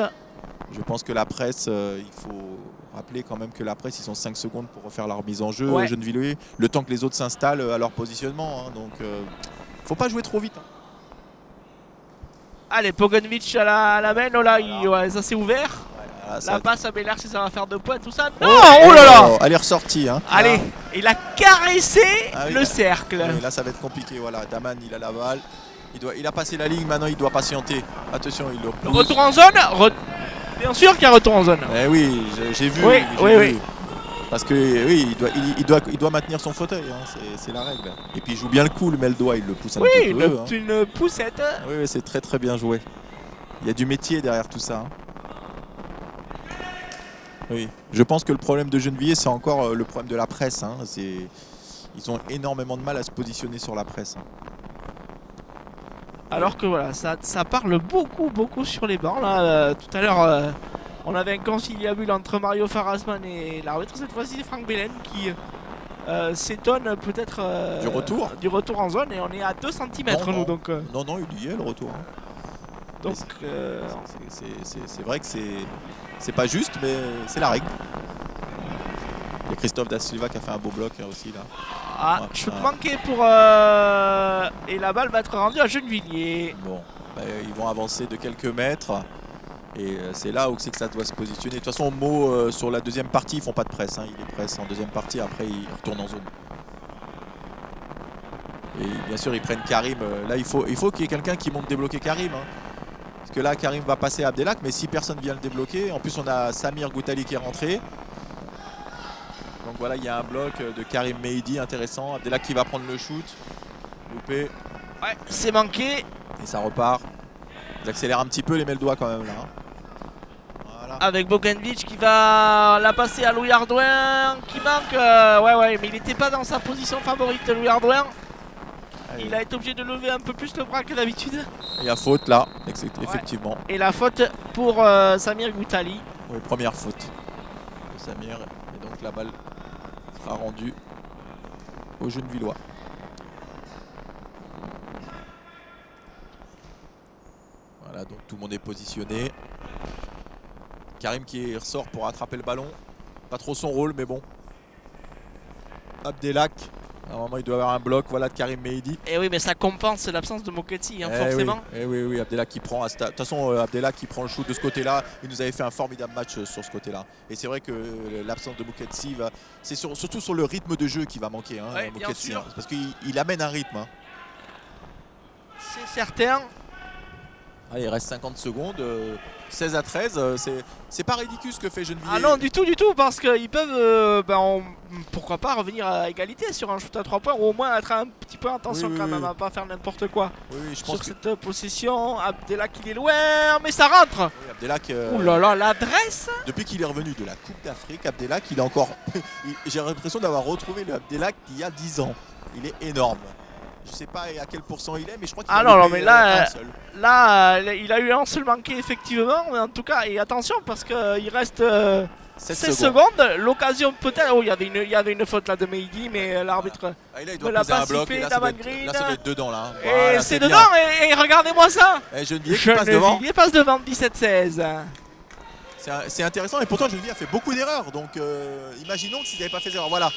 Je pense que la presse, il faut rappeler quand même que la presse, ils ont 5 secondes pour refaire leur mise en jeu, Gennevilliers, le temps que les autres s'installent à leur positionnement. Hein, donc, faut pas jouer trop vite. Hein. Allez, Pogonovic à la main, oh là, ça s'est ouvert. Ouais, la passe à Bellers, ça va faire 2 points, tout ça. Non, oh là là. Elle est ressortie. Hein. Allez, là. Il a caressé le cercle. Oui, là, ça va être compliqué. Voilà, Daman, il a la balle. Il a passé la ligne, maintenant il doit patienter. Attention, il le repousse. Retour en zone. Bien sûr qu'il y a retour en zone. Eh oui, j'ai vu. Oui. Parce que oui, il doit maintenir son fauteuil, hein, c'est la règle. Et puis il joue bien le coup, le Meldois, il le pousse un petit peu. Oui, une poussette. Oui, c'est très très bien joué. Il y a du métier derrière tout ça. Hein. Oui, je pense que le problème de Gennevilliers, c'est encore le problème de la presse. Hein. Ils ont énormément de mal à se positionner sur la presse. Hein. Alors que voilà, ça parle beaucoup sur les bancs. Là, tout à l'heure, on avait un conciliabule entre Mario Farasman et l'arbitre. Cette fois-ci, c'est Franck Belen qui s'étonne peut-être du retour en zone. Et on est à 2 cm nous. Donc, non, il y est le retour. Hein. Donc, c'est vrai que c'est pas juste, mais c'est la règle. Il y a Christophe Da Silva qui a fait un beau bloc aussi là. Ah, shoot manqué pour et la balle va être rendue à Gennevilliers. Bon, ils vont avancer de quelques mètres et c'est là où c'est que ça doit se positionner. De toute façon, Mo sur la deuxième partie, ils font pas de presse. Hein. Il est presse en deuxième partie, après ils retournent en zone. Et bien sûr, ils prennent Karim. Là, il faut qu'il y ait quelqu'un qui monte débloquer Karim. Hein. Parce que là, Karim va passer à Abdelak, mais si personne vient le débloquer, en plus on a Samir Goutali qui est rentré. Donc voilà, il y a un bloc de Karim Mehidi intéressant. Abdelak qui va prendre le shoot. Loupé. Ouais, c'est manqué. Et ça repart. Ils accélèrent un petit peu les Meldois quand même là. Voilà. Avec Bogdanovic qui va la passer à Louis Ardouin qui manque. Ouais, mais il n'était pas dans sa position favorite, Louis Ardouin. Allez. Il a été obligé de lever un peu plus le bras que d'habitude. Il y a faute là, effectivement. Et la faute pour Samir Goutali. Oui, première faute de Samir. Et donc la balle sera rendu aux Gennevillois. Voilà, donc tout le monde est positionné. Karim qui ressort pour attraper le ballon. Pas trop son rôle, mais bon. Abdelak. Normalement, il doit avoir un bloc, voilà, de Karim Mehidi. Et oui, mais ça compense l'absence de Moketsi, hein, forcément. Oui, Abdelak qui prend. De toute façon, Abdelak qui prend le shoot de ce côté-là. Il nous avait fait un formidable match sur ce côté-là. Et c'est vrai que l'absence de Moketsi, c'est surtout sur le rythme de jeu qui va manquer. Hein, ouais, Moketsi, hein, parce qu'il amène un rythme. Hein. C'est certain. Allez, il reste 50 secondes. 16 à 13, c'est pas ridicule ce que fait Gennevilliers. Ah non, du tout, parce qu'ils peuvent, pourquoi pas, revenir à égalité sur un shoot à 3 points, ou au moins être un petit peu attention quand même, à pas faire n'importe quoi. Oui, je pense sur cette possession, Abdelak il est loin, mais ça rentre. Oui, Abdelak, ouh là là, l'adresse. Depuis qu'il est revenu de la Coupe d'Afrique, Abdelak, il est encore... J'ai l'impression d'avoir retrouvé le Abdelak d'il y a 10 ans. Il est énorme. Je sais pas à quel pourcent il est, mais je crois qu'il a non, mais là, il a eu un seul manqué effectivement, mais en tout cas, et attention parce qu'il reste 16 secondes. L'occasion peut-être, oh, il y avait une faute là de Mehidi, mais l'arbitre ne l'a pas sifflé. Là, ça doit être dedans là. Et c'est dedans, et regardez-moi ça. Gennevilliers passe devant 17-16. C'est intéressant et pourtant Gennevilliers a fait beaucoup d'erreurs, donc imaginons que s'ils n'avaient pas fait d'erreurs. Voilà,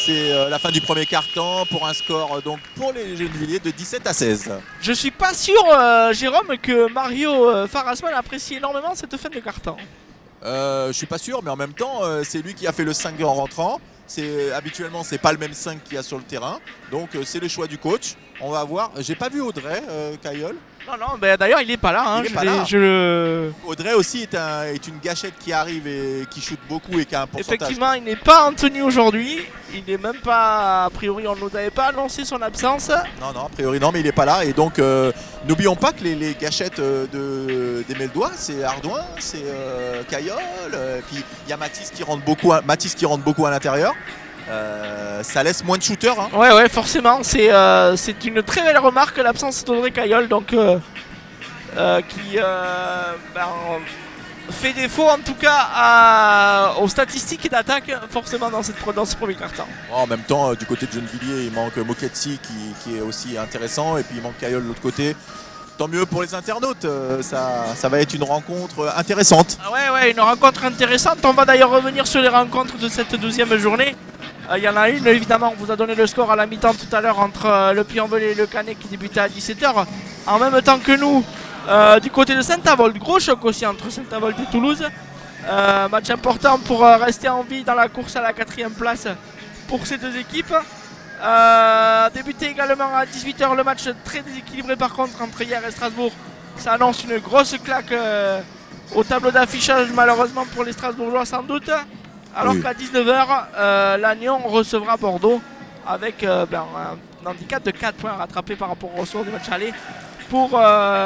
c'est la fin du premier quart-temps pour un score donc pour les Gennevilliers de 17 à 16. Je suis pas sûr, Jérôme, que Mario Farasman apprécie énormément cette fin de quart-temps. Je suis pas sûr, mais en même temps c'est lui qui a fait le 5 en rentrant. Habituellement c'est pas le même 5 qu'il y a sur le terrain, donc c'est le choix du coach. On va voir. J'ai pas vu Audrey Cailleul. Non, bah, d'ailleurs il est pas là. Il est pas là. Audrey aussi est une gâchette qui arrive et qui shoot beaucoup et qui a un pourcentage. Effectivement, il n'est pas en tenue aujourd'hui. Il n'est même pas, a priori, on ne nous avait pas annoncé son absence. Non, a priori non, mais il n'est pas là. Et donc, n'oublions pas que les gâchettes des Meldois, c'est Ardouin, c'est Cailleul. Puis il y a Mathis qui rentre beaucoup à l'intérieur. Ça laisse moins de shooters. Hein. Ouais, forcément. C'est une très belle remarque, l'absence d'Audrey Cailleul, donc qui fait défaut en tout cas aux statistiques d'attaque, forcément dans ce premier quart-temps. En même temps, du côté de Gennevilliers, il manque Moketsi qui est aussi intéressant, et puis il manque Cailleul de l'autre côté. Tant mieux pour les internautes, ça va être une rencontre intéressante. Ouais, une rencontre intéressante. On va d'ailleurs revenir sur les rencontres de cette 12e journée. Il y en a une, évidemment, on vous a donné le score à la mi-temps tout à l'heure entre le Puy-en-Velay et le Canet qui débutait à 17h. En même temps que nous, du côté de Saint-Avold, gros choc aussi entre Saint-Avold et Toulouse. Match important pour rester en vie dans la course à la 4e place pour ces deux équipes. Débuté également à 18h le match très déséquilibré par contre entre hier et Strasbourg. Ça annonce une grosse claque au tableau d'affichage malheureusement pour les Strasbourgeois sans doute. Alors qu'à 19h, Lannion recevra Bordeaux avec un handicap de 4 points rattrapé par rapport au score du match aller pour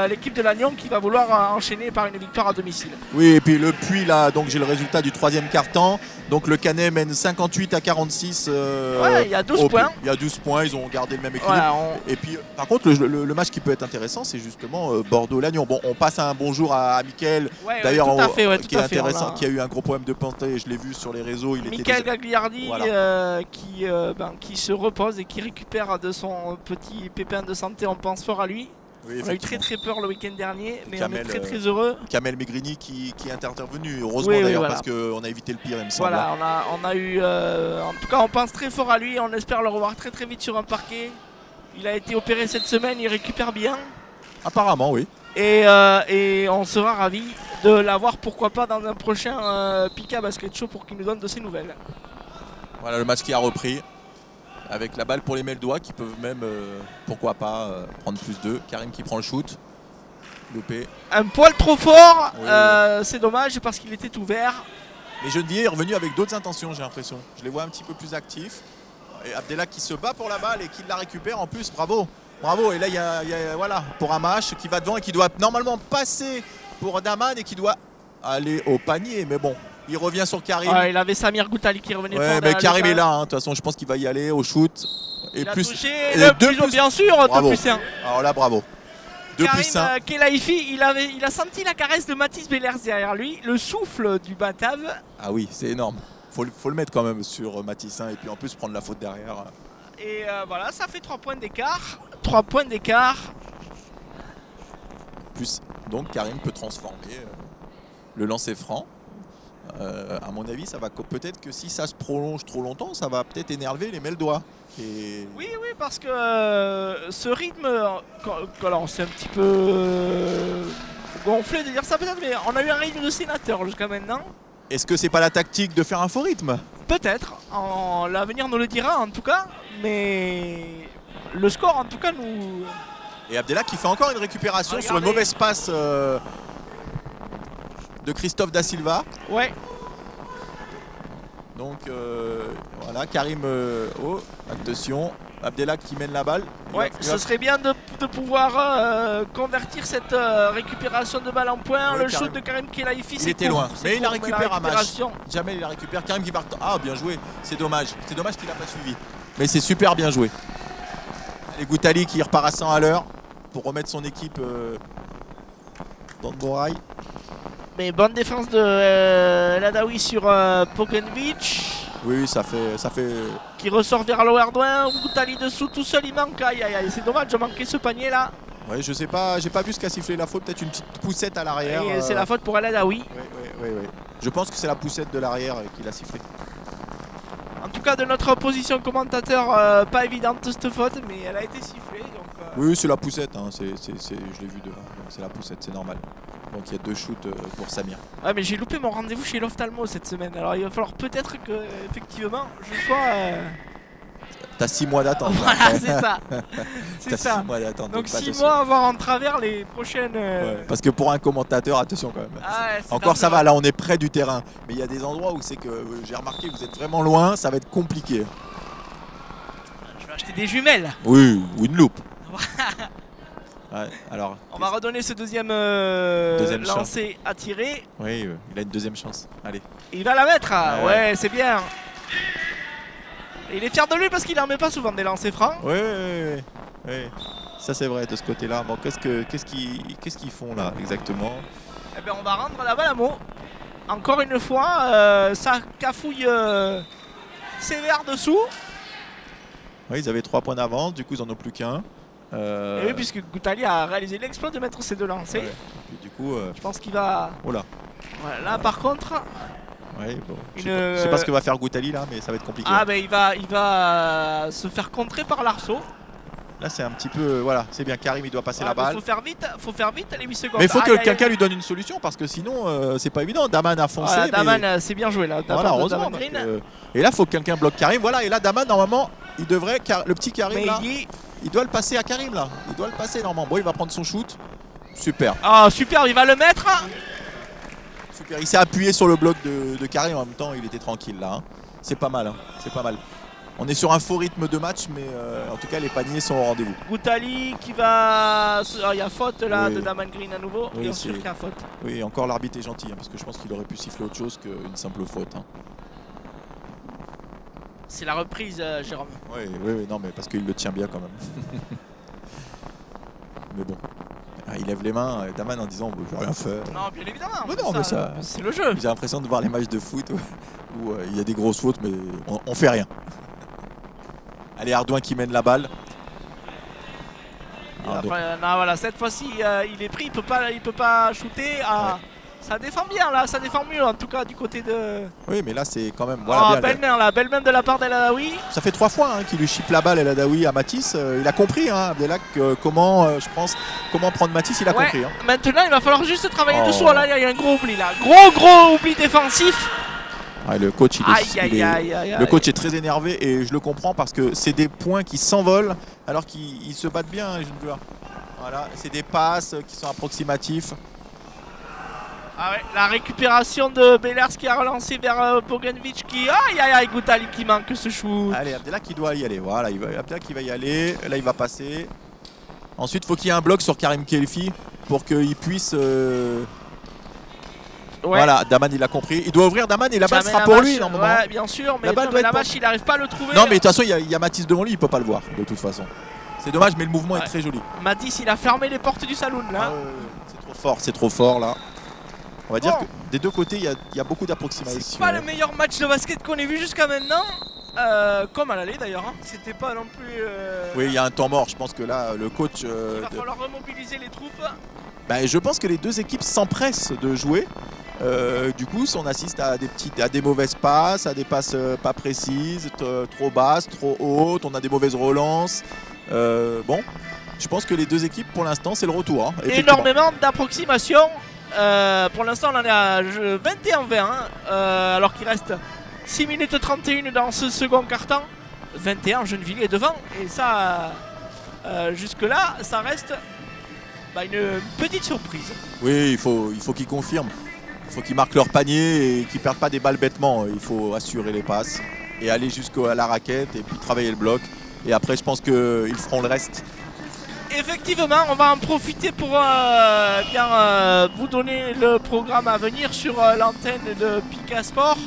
l'équipe de Lannion qui va vouloir enchaîner par une victoire à domicile. Oui, et puis le Puy là, donc j'ai le résultat du 3e quart-temps. Donc le Canet mène 58 à 46. Il y a 12 points. Il y a 12 points, ils ont gardé le même équilibre. Et puis par contre le match qui peut être intéressant, c'est justement Bordeaux-Lannion. Bon, on passe un bonjour à Mickaël, d'ailleurs qui est intéressant, qui a eu un gros problème de planté, je l'ai vu sur les réseaux. Mickaël Gagliardi qui se repose et qui récupère de son petit pépin de santé, on pense fort à lui. Oui, on a eu très peur le week-end dernier, mais on est très heureux. Kamel Megrini qui est intervenu, heureusement d'ailleurs, parce qu'on a évité le pire, il me semble. Voilà, on a eu, en tout cas on pense très fort à lui, on espère le revoir très vite sur un parquet. Il a été opéré cette semaine, il récupère bien. Apparemment, oui. Et on sera ravis de l'avoir, pourquoi pas, dans un prochain Pika Basket Show pour qu'il nous donne de ses nouvelles. Voilà le match qui a repris. Avec la balle pour les Meldois qui peuvent même, pourquoi pas, prendre +2. Karim qui prend le shoot. Loupé. Un poil trop fort, c'est dommage parce qu'il était ouvert. Mais Gennevilliers est revenu avec d'autres intentions, j'ai l'impression. Je les vois un petit peu plus actifs. Et Abdelak qui se bat pour la balle et qui la récupère en plus, bravo. Et là, il y a voilà, pour Amash qui va devant et qui doit normalement passer pour Daman et qui doit aller au panier. Mais bon. Il revient sur Karim. Il avait Samir Goutali qui revenait fort. Mais Karim est là, de toute façon, je pense qu'il va y aller au shoot. Et il a touché le bien sûr, 2+1. Alors là, bravo. 2+1. Kelaifi, il a senti la caresse de Mathis Bellers derrière lui, le souffle du Batave. Ah oui, c'est énorme. Faut le mettre quand même sur Mathis, et puis en plus prendre la faute derrière. Et voilà, ça fait 3 points d'écart. 3 points d'écart. Plus, donc Karim peut transformer le lancer franc. À mon avis, ça va peut-être que si ça se prolonge trop longtemps, ça va peut-être énerver les Meldois. Et... Oui, parce que ce rythme, alors c'est un petit peu gonflé de dire ça peut-être, mais on a eu un rythme de sénateur jusqu'à maintenant. Est-ce que c'est pas la tactique de faire un faux rythme? Peut-être, l'avenir nous le dira en tout cas, mais le score en tout cas nous... Et Abdellah qui fait encore une récupération sur une mauvaise passe de Christophe Da Silva. Ouais. Donc voilà, Karim, oh, attention, Abdellah qui mène la balle. Ouais, ce serait bien de pouvoir convertir cette récupération de balle en point. Ouais, le shoot de Karim Khelaifi, il était loin, mais il la récupère à match. Jamais il la récupère. Karim qui part. Ah, bien joué, c'est dommage. C'est dommage qu'il n'a pas suivi. Mais c'est super bien joué. Et Gouttali qui repart à 100 à l'heure pour remettre son équipe dans le bon rail. Mais bonne défense de Ladawi sur Pokenvich. Oui, ça fait... Qui ressort vers l'Ouerdouin. Gouttali dessous tout seul, il manque. Aïe, c'est dommage de manquer ce panier là. Oui, je sais pas, j'ai pas vu ce qu'a sifflé la faute. Peut-être une petite poussette à l'arrière. C'est la faute pour Ladawi. Oui. Je pense que c'est la poussette de l'arrière qui l'a sifflé. En tout cas, de notre position commentateur, pas évidente cette faute, mais elle a été sifflée. Donc, oui, c'est la poussette. Hein. Je l'ai vu devant. C'est la poussette, c'est normal. Donc il y a 2 shoots pour Samir. Ouais, mais j'ai loupé mon rendez-vous chez l'ophtalmo cette semaine. Alors il va falloir peut-être que effectivement je sois. T'as 6 mois d'attente. Voilà, c'est ça. C'est ça. 6 mois d'attente. Donc 6 mois à voir en travers les prochaines. Ouais, parce que pour un commentateur, attention quand même. Ah ouais, encore ça va, là on est près du terrain. Mais il y a des endroits où c'est que j'ai remarqué que vous êtes vraiment loin, ça va être compliqué. Je vais acheter des jumelles. Oui, ou une loupe. Ouais, alors, on va redonner ce deuxième lancer à tirer. Oui, il a une deuxième chance. Allez. Il va la mettre. Ouais, c'est bien. Et il est fier de lui parce qu'il en met pas souvent des lancers francs. Oui. Ça c'est vrai de ce côté-là. Bon, qu'est-ce qu'ils font là exactement? Eh bien, on va rendre la balle à Meaux. Encore une fois, ça cafouille sévère dessous. Oui, ils avaient 3 points d'avance, du coup ils en ont plus qu'un. Et oui, puisque Gouttali a réalisé l'exploit de mettre ses 2 lancers. Ouais. Et du coup, je pense qu'il va. Oh là. Voilà, là par contre. Ouais, bon. Je sais pas ce que va faire Gouttali là, mais ça va être compliqué. Ah, ben il va se faire contrer par l'Arceau. Là c'est un petit peu, voilà, c'est bien, Karim il doit passer la balle. Faut faire vite, les 8 secondes. Mais il faut que quelqu'un lui donne une solution parce que sinon c'est pas évident. Daman a foncé. Voilà, Daman c'est bien joué là. Voilà, heureusement. Et là il faut que quelqu'un bloque Karim. Voilà, et là Daman normalement il devrait, le petit Karim là, il doit le passer à Karim là. Il doit le passer normalement. Bon, il va prendre son shoot. Super. Ah super, il va le mettre. Super, il s'est appuyé sur le bloc de Karim en même temps, il était tranquille là. Hein. C'est pas mal, hein. C'est pas mal. On est sur un faux rythme de match, mais en tout cas les paniers sont au rendez-vous. Gouttali qui va... Il y a faute là de Daman Green à nouveau. Oui, bien sûr qu'il y a faute. Oui, encore l'arbitre est gentil, hein, parce que je pense qu'il aurait pu siffler autre chose qu'une simple faute. Hein. C'est la reprise, Jérôme. Oui, non, mais parce qu'il le tient bien quand même. Mais bon. Il lève les mains, Daman en disant je vais rien faire. Non, bien évidemment. Mais non, mais ça, c'est le jeu. J'ai l'impression de voir les matchs de foot où il y a des grosses fautes, mais on fait rien. Allez, Ardouin qui mène la balle. Non, voilà, cette fois-ci il est pris, il peut pas shooter. Ça défend bien là, ça défend mieux en tout cas du côté de. Oui, mais là c'est quand même. Voilà, belle main de la part d'El Adaoui. Ça fait 3 fois qu'il lui chipe la balle El Adaoui à Matisse. Il a compris, Abdellah, comment prendre Matisse, il a compris. Hein. Maintenant il va falloir juste travailler dessous. Là il y a un gros oubli là, gros oubli défensif. Le coach, le coach est très énervé et je le comprends parce que c'est des points qui s'envolent alors qu'ils se battent bien, les jeunes joueurs. Voilà, c'est des passes qui sont approximatifs. Ah ouais, la récupération de Bellers qui a relancé vers Pokenvich qui... Aïe, Gouttali qui manque ce shoot. Allez, Abdellah qui doit y aller. Voilà, Abdellah qui va y aller. Là, il va passer. Ensuite, il faut qu'il y ait un bloc sur Karim Khelaifi pour qu'il puisse... Voilà, Daman il a compris. Il doit ouvrir Daman et la balle sera pour lui normalement. Ouais, bien sûr, mais la vache il n'arrive pas à le trouver. Non, mais de toute façon, il y a Matisse devant lui, il peut pas le voir de toute façon. C'est dommage, mais le mouvement est très joli. Matisse il a fermé les portes du saloon là. C'est trop fort là. On va dire que des deux côtés, il y a beaucoup d'approximations. C'est pas le meilleur match de basket qu'on ait vu jusqu'à maintenant. Comme à l'aller d'ailleurs. Hein. C'était pas non plus. Oui, il y a un temps mort. Je pense que là, le coach. Il va falloir remobiliser les troupes. Je pense que les deux équipes s'empressent de jouer. Du coup, on assiste à des mauvaises passes, à des passes pas précises, trop basses, trop hautes. On a des mauvaises relances. Bon, je pense que les deux équipes, pour l'instant, c'est le retour. Hein, énormément d'approximations. Pour l'instant, on en est à 21-20, alors qu'il reste 6 minutes 31 dans ce second quart-temps. 21, Gennevilliers est devant. Et ça, jusque-là, ça reste une petite surprise. Oui, il faut qu'ils confirment. Il faut qu'ils marquent leur panier et qu'ils ne perdent pas des balles bêtement. Il faut assurer les passes et aller jusqu'à la raquette et puis travailler le bloc. Et après, je pense qu'ils feront le reste. Effectivement, on va en profiter pour vous donner le programme à venir sur l'antenne de Pika Sport.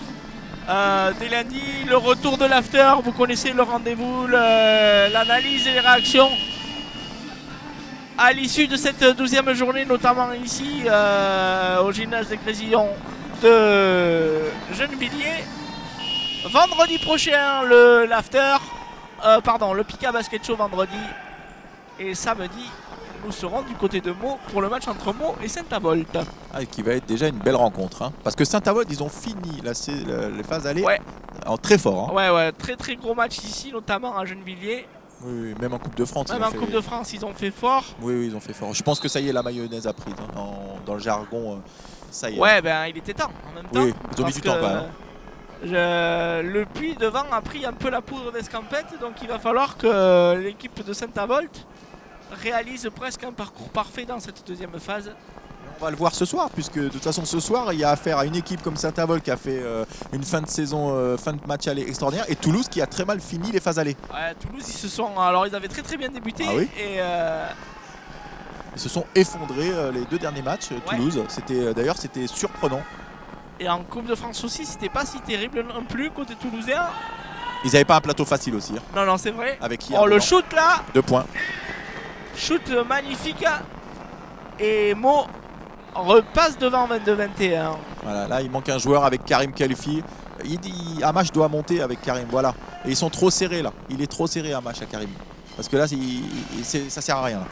Dès lundi, le retour de l'after, vous connaissez le rendez-vous, l'analyse et les réactions à l'issue de cette 12e journée, notamment ici au gymnase des Grésillons de Gennevilliers. Vendredi prochain, le Pika Basket Show vendredi. Et samedi, nous serons du côté de Meaux pour le match entre Meaux et Saint-Avold. Qui va être déjà une belle rencontre. Hein. Parce que Saint-Avold, ils ont fini les phases allées en très fort. Hein. Ouais, très très gros match ici, notamment à Gennevilliers. Oui, même en Coupe de France. Même en Coupe de France, ils ont fait fort. Oui, ils ont fait fort. Je pense que ça y est, la mayonnaise a pris. Hein. Dans le jargon, ça y est. Ouais, il était temps en même temps. Oui, ils ont mis du temps quand même. Le Puy devant a pris un peu la poudre d'escampette, donc il va falloir que l'équipe de Saint-Avold réalise presque un parcours parfait dans cette deuxième phase. On va le voir ce soir, puisque de toute façon ce soir il y a affaire à une équipe comme Saint-Avold qui a fait une fin de saison, fin de match aller extraordinaire, et Toulouse qui a très mal fini les phases allées. Ouais, Toulouse ils avaient très bien débuté. Ah oui, et ils se sont effondrés les deux derniers matchs. Toulouse, d'ailleurs c'était surprenant. Et en Coupe de France aussi, c'était pas si terrible non plus côté toulousain. Ils n'avaient pas un plateau facile aussi. Hein. Non, c'est vrai. Avec le shoot là. 2 points. Shoot magnifique. Et Meaux repasse devant 22-21. Voilà, là il manque un joueur avec Karim Khalifi. Il dit Amash doit monter avec Karim. Voilà. Et ils sont trop serrés là. Il est trop serré Amash à Karim. Parce que là, ça sert à rien. Là.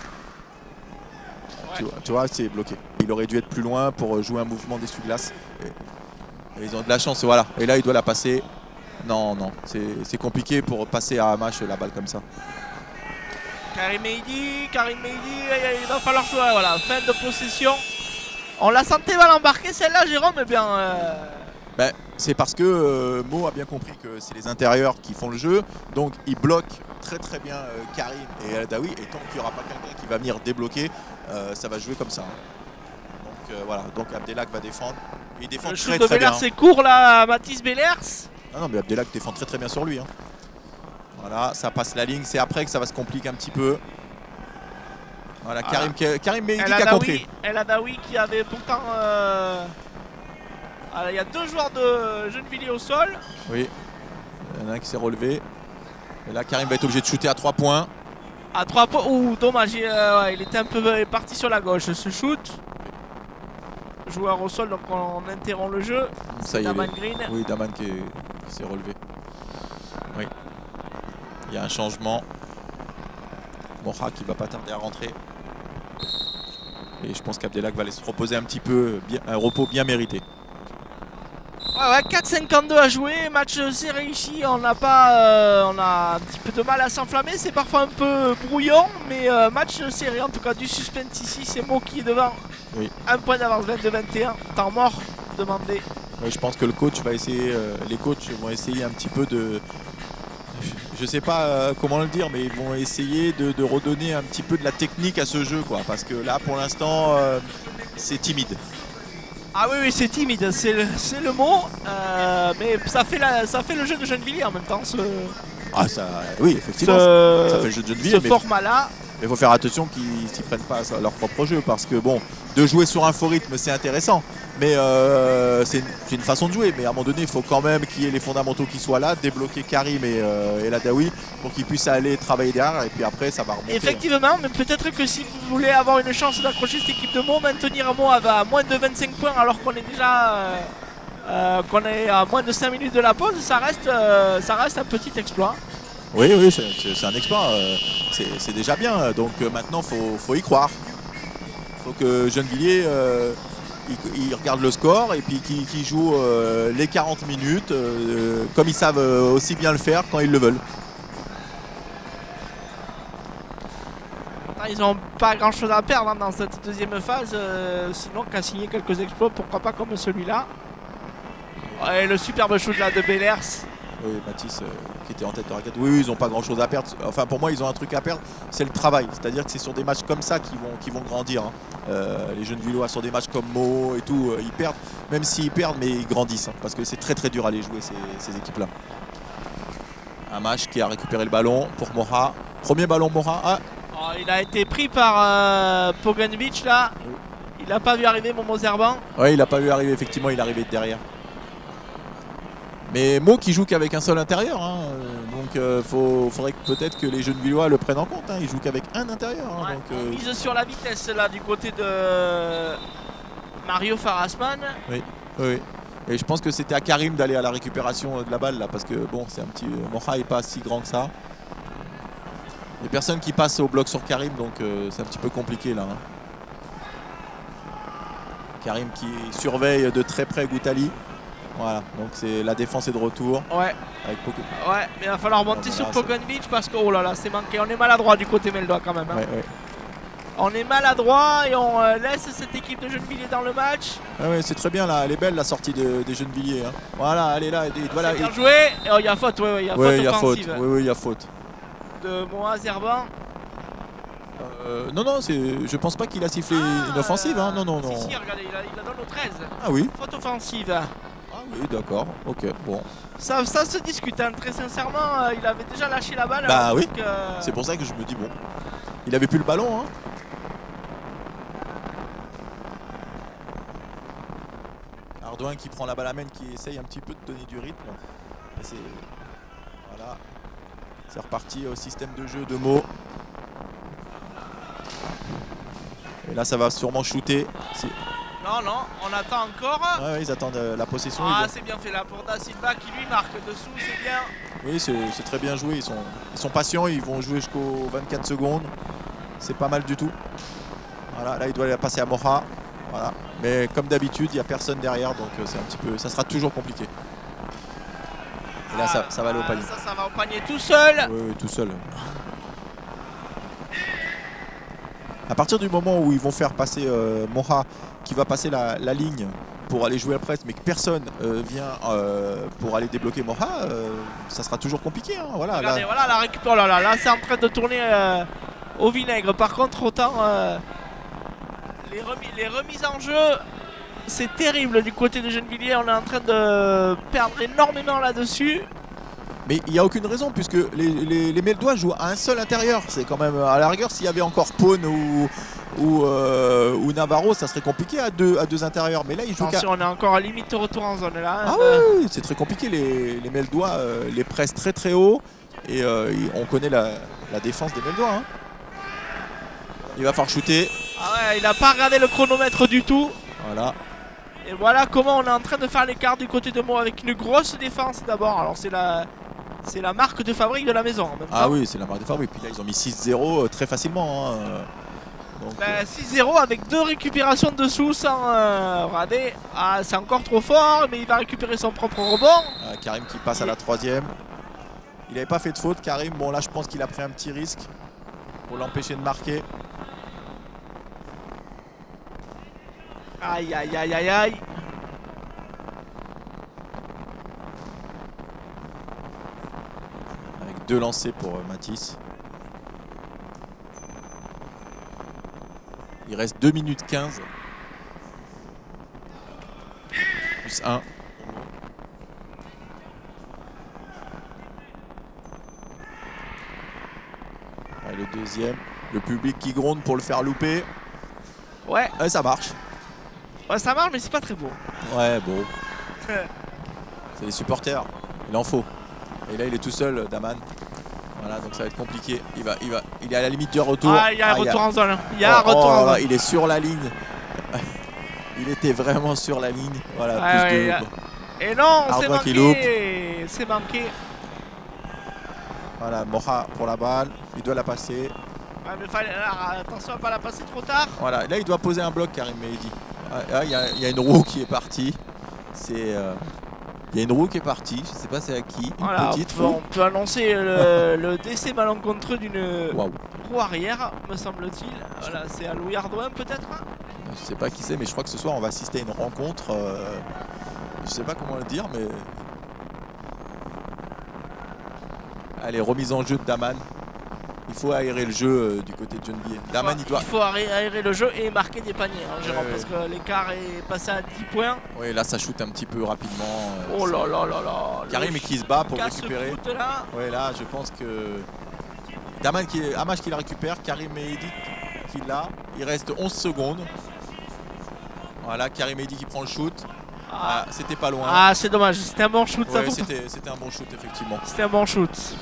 Ouais. Tu vois, c'est bloqué. Il aurait dû être plus loin pour jouer un mouvement d'essuie-glace. Et ils ont de la chance, voilà. Et là, il doit la passer. Non, c'est compliqué pour passer à Amash la balle comme ça. Karim Meidi, il va falloir jouer. Voilà, fin de possession. On la sentait mal embarquée celle-là, Jérôme, eh bien. C'est parce que Meaux a bien compris que c'est les intérieurs qui font le jeu. Donc il bloque très bien Karim et El Adaoui. Et tant qu'il n'y aura pas quelqu'un qui va venir débloquer, ça va jouer comme ça. Hein. Donc voilà, donc Abdelak va défendre. Il défend très bien. Bellers, c'est court là, Mathis Bellers. Non, mais Abdelak défend très bien sur lui. Hein. Voilà, ça passe la ligne. C'est après que ça va se compliquer un petit peu. Voilà, Karim Meidi qui a contré. El Adaoui qui avait pourtant... il y a 2 joueurs de Gennevilliers au sol. Oui, il y en a un qui s'est relevé. Et là, Karim va être obligé de shooter à 3 points. À 3 points, ouh, dommage, il était un peu parti sur la gauche ce shoot. Joueur au sol, donc on interrompt le jeu. Ça y est, Daman Green. Oui, Daman qui s'est relevé. Oui, il y a un changement. Moha qui va pas tarder à rentrer. Et je pense qu'Abdelak va se reposer un petit peu, un repos bien mérité. Ouais, 4,52 à jouer, match serré ici, on a un petit peu de mal à s'enflammer, c'est parfois un peu brouillon, mais match serré, en tout cas du suspense ici, c'est Meaux qui est devant, oui. 1 point d'avance, 22-21, temps mort demandé. Oui, je pense que le coach va essayer, les coachs vont essayer un petit peu de, je sais pas comment le dire, mais ils vont essayer de redonner un petit peu de la technique à ce jeu, quoi, parce que là pour l'instant c'est timide. Ah oui, c'est timide, c'est le mot, mais ça fait le jeu de Gennevilliers en même temps. Oui, effectivement, ça fait le jeu de Gennevilliers. Ce format-là. Mais il faut faire attention qu'ils ne prennent pas à leur propre jeu, parce que bon, de jouer sur un faux rythme, c'est intéressant, mais c'est une façon de jouer. Mais à un moment donné, il faut quand même qu'il y ait les fondamentaux qui soient là, débloquer Karim et El Adaoui pour qu'ils puissent aller travailler derrière, et puis après ça va remonter. Effectivement, mais peut-être que si vous voulez avoir une chance d'accrocher cette équipe de Meaux, maintenir Meaux à moins de 25 points alors qu'on est déjà qu'on est à moins de 5 minutes de la pause, ça reste un petit exploit. Oui, c'est un exploit, c'est déjà bien, donc maintenant faut y croire. Il faut que Gennevilliers ils regardent le score et puis qui jouent les 40 minutes comme ils savent aussi bien le faire quand ils le veulent. Ils n'ont pas grand chose à perdre dans cette deuxième phase, sinon qu'à signer quelques exploits, pourquoi pas comme celui-là. Ouais, le superbe shoot là de Bellers. Oui, Mathis qui était en tête de raquette. Oui, ils n'ont pas grand chose à perdre. Enfin, pour moi, ils ont un truc à perdre, c'est le travail. C'est-à-dire que c'est sur des matchs comme ça qu'ils vont grandir. Hein. Les jeunes Villois, sur des matchs comme Meaux et tout, ils perdent. Même s'ils perdent, mais ils grandissent. Hein, parce que c'est très très dur à les jouer, ces équipes-là. Un match qui a récupéré le ballon pour Moha. Premier ballon Moha. Ah. Oh, il a été pris par Poganovic là. Il n'a pas vu arriver Momo Zerban. Oui, il n'a pas vu arriver, effectivement, il est arrivé de derrière. Mais Meaux qui joue qu'avec un seul intérieur, hein. Donc faudrait peut-être que les jeunes Villois le prennent en compte, hein. Ils jouent qu'avec un intérieur. Hein. Ouais, Donc, on mise sur la vitesse là du côté de Mario Farasman. Oui, oui. Et je pense que c'était à Karim d'aller à la récupération de la balle là, parce que bon, c'est un petit. Moha n'est pas si grand que ça. Il n'y a personne qui passe au bloc sur Karim, donc c'est un petit peu compliqué là. Hein. Karim qui surveille de très près Gouttali. Voilà, donc la défense est de retour. Ouais. Avec ouais, mais il va falloir monter sur Poganovic parce que oh là là, c'est manqué. On est maladroit du côté Meldois quand même. Hein. Ouais, ouais. On est maladroit et on laisse cette équipe de Gennevilliers dans le match. Ouais, c'est très bien là, elle est belle la sortie des Gennevilliers. Hein. Voilà, elle est là. Voilà, bien joué. Et il y a faute, il y a faute offensive. Oui, il y a faute. De Moha Zerban. Non, je pense pas qu'il a sifflé une offensive. Hein. Non. Si, regardez, il la donne au 13. Ah oui. Faute offensive. Ah oui, d'accord, ok, bon. Ça se discute, hein. Très sincèrement, il avait déjà lâché la balle. Bah oui, c'est pour ça que je me dis, bon, il avait plus le ballon. Hein. Ardouin qui prend la balle à main, qui essaye un petit peu de donner du rythme. Voilà, c'est reparti au système de jeu de Meaux. Et là, ça va sûrement shooter. Non, on attend encore. Ouais, ils attendent la possession. Ah, c'est bien fait là pour Da Silva qui lui marque dessous, c'est bien. Oui, c'est très bien joué. Ils sont patients, ils vont jouer jusqu'aux 24 secondes. C'est pas mal du tout. Voilà, là, il doit la passer à Moha. Voilà. Mais comme d'habitude, il n'y a personne derrière, donc c'est un petit peu, ça sera toujours compliqué. Et là, ça va aller au panier. Ça va au panier tout seul. Oui, tout seul. À partir du moment où ils vont faire passer Moha, qui va passer la ligne pour aller jouer à presse, mais que personne vient pour aller débloquer Moha, ça sera toujours compliqué. Hein. Voilà, regardez, voilà la récupération. Là, c'est en train de tourner au vinaigre. Par contre, autant les remises en jeu, c'est terrible du côté de Gennevilliers. On est en train de perdre énormément là-dessus. Mais il n'y a aucune raison puisque les Meldois jouent à un seul intérieur. C'est quand même à la rigueur, s'il y avait encore Pone ou Navarro, ça serait compliqué à deux intérieurs. Mais là, ils jouent on est encore à limite retour en zone là. Ah oui, c'est très compliqué. Les Meldois les pressent très très haut et on connaît la défense des Meldois. Hein. Il va falloir shooter. Ah ouais, il n'a pas regardé le chronomètre du tout. Voilà. Et voilà comment on est en train de faire l'écart du côté de Meaux avec une grosse défense d'abord. Alors c'est la marque de fabrique de la maison en même temps. Ah oui, c'est la marque de fabrique. Puis là, ils ont mis 6-0 très facilement. Hein. Donc, 6-0 avec 2 récupérations dessous sans rader. Ah, c'est encore trop fort, mais il va récupérer son propre rebond. Karim qui passe à la 3e. Il n'avait pas fait de faute, Karim. Bon, là, je pense qu'il a pris un petit risque pour l'empêcher de marquer. Aïe, aïe, aïe, aïe, aïe. Avec 2 lancers pour Mathis. Il reste 2 minutes 15. Plus 1. Et le deuxième. Le public qui gronde pour le faire louper. Ouais. Ça marche. Ouais, ça marche, mais c'est pas très beau. Ouais, bon. C'est les supporters. Il en faut. Et là, il est tout seul, Daman. Voilà, donc ça va être compliqué. Il est à la limite du retour. Ah, il y a un retour en zone. Il y a un retour en zone. Il est sur la ligne. Il était vraiment sur la ligne. Voilà, ouais, Et non, c'est manqué. C'est manqué. Voilà, Moha pour la balle. Il doit la passer. Ouais, mais attention à ne pas la passer trop tard. Voilà, là, il doit poser un bloc, Karim Mehdi. Il y a une roue qui est partie. Il y a une roue qui est partie, je ne sais pas c'est à qui. Voilà, petite on peut annoncer le décès malencontreux d'une roue arrière, me semble-t-il. Voilà, c'est à Louis Ardouin peut-être. Je ne sais pas qui c'est, mais je crois que ce soir on va assister à une rencontre. Je ne sais pas comment le dire, mais. Allez, remise en jeu de Daman. Il faut aérer le jeu du côté de Gennevilliers. Daman, il faut aérer le jeu et marquer des paniers, hein, Jérôme, parce que l'écart est passé à 10 points. Oui, là ça shoot un petit peu rapidement. Oh là là là là. Karim qui se bat pour récupérer. Là. Là, je pense que Daman Amash qui la récupère, Karim Mehdi qui l'a. Il reste 11 secondes. Voilà, Karim Mehdi qui prend le shoot. C'était pas loin. Ah, c'est dommage, c'était un bon shoot. Ouais, c'était un bon shoot, effectivement. C'était un bon shoot.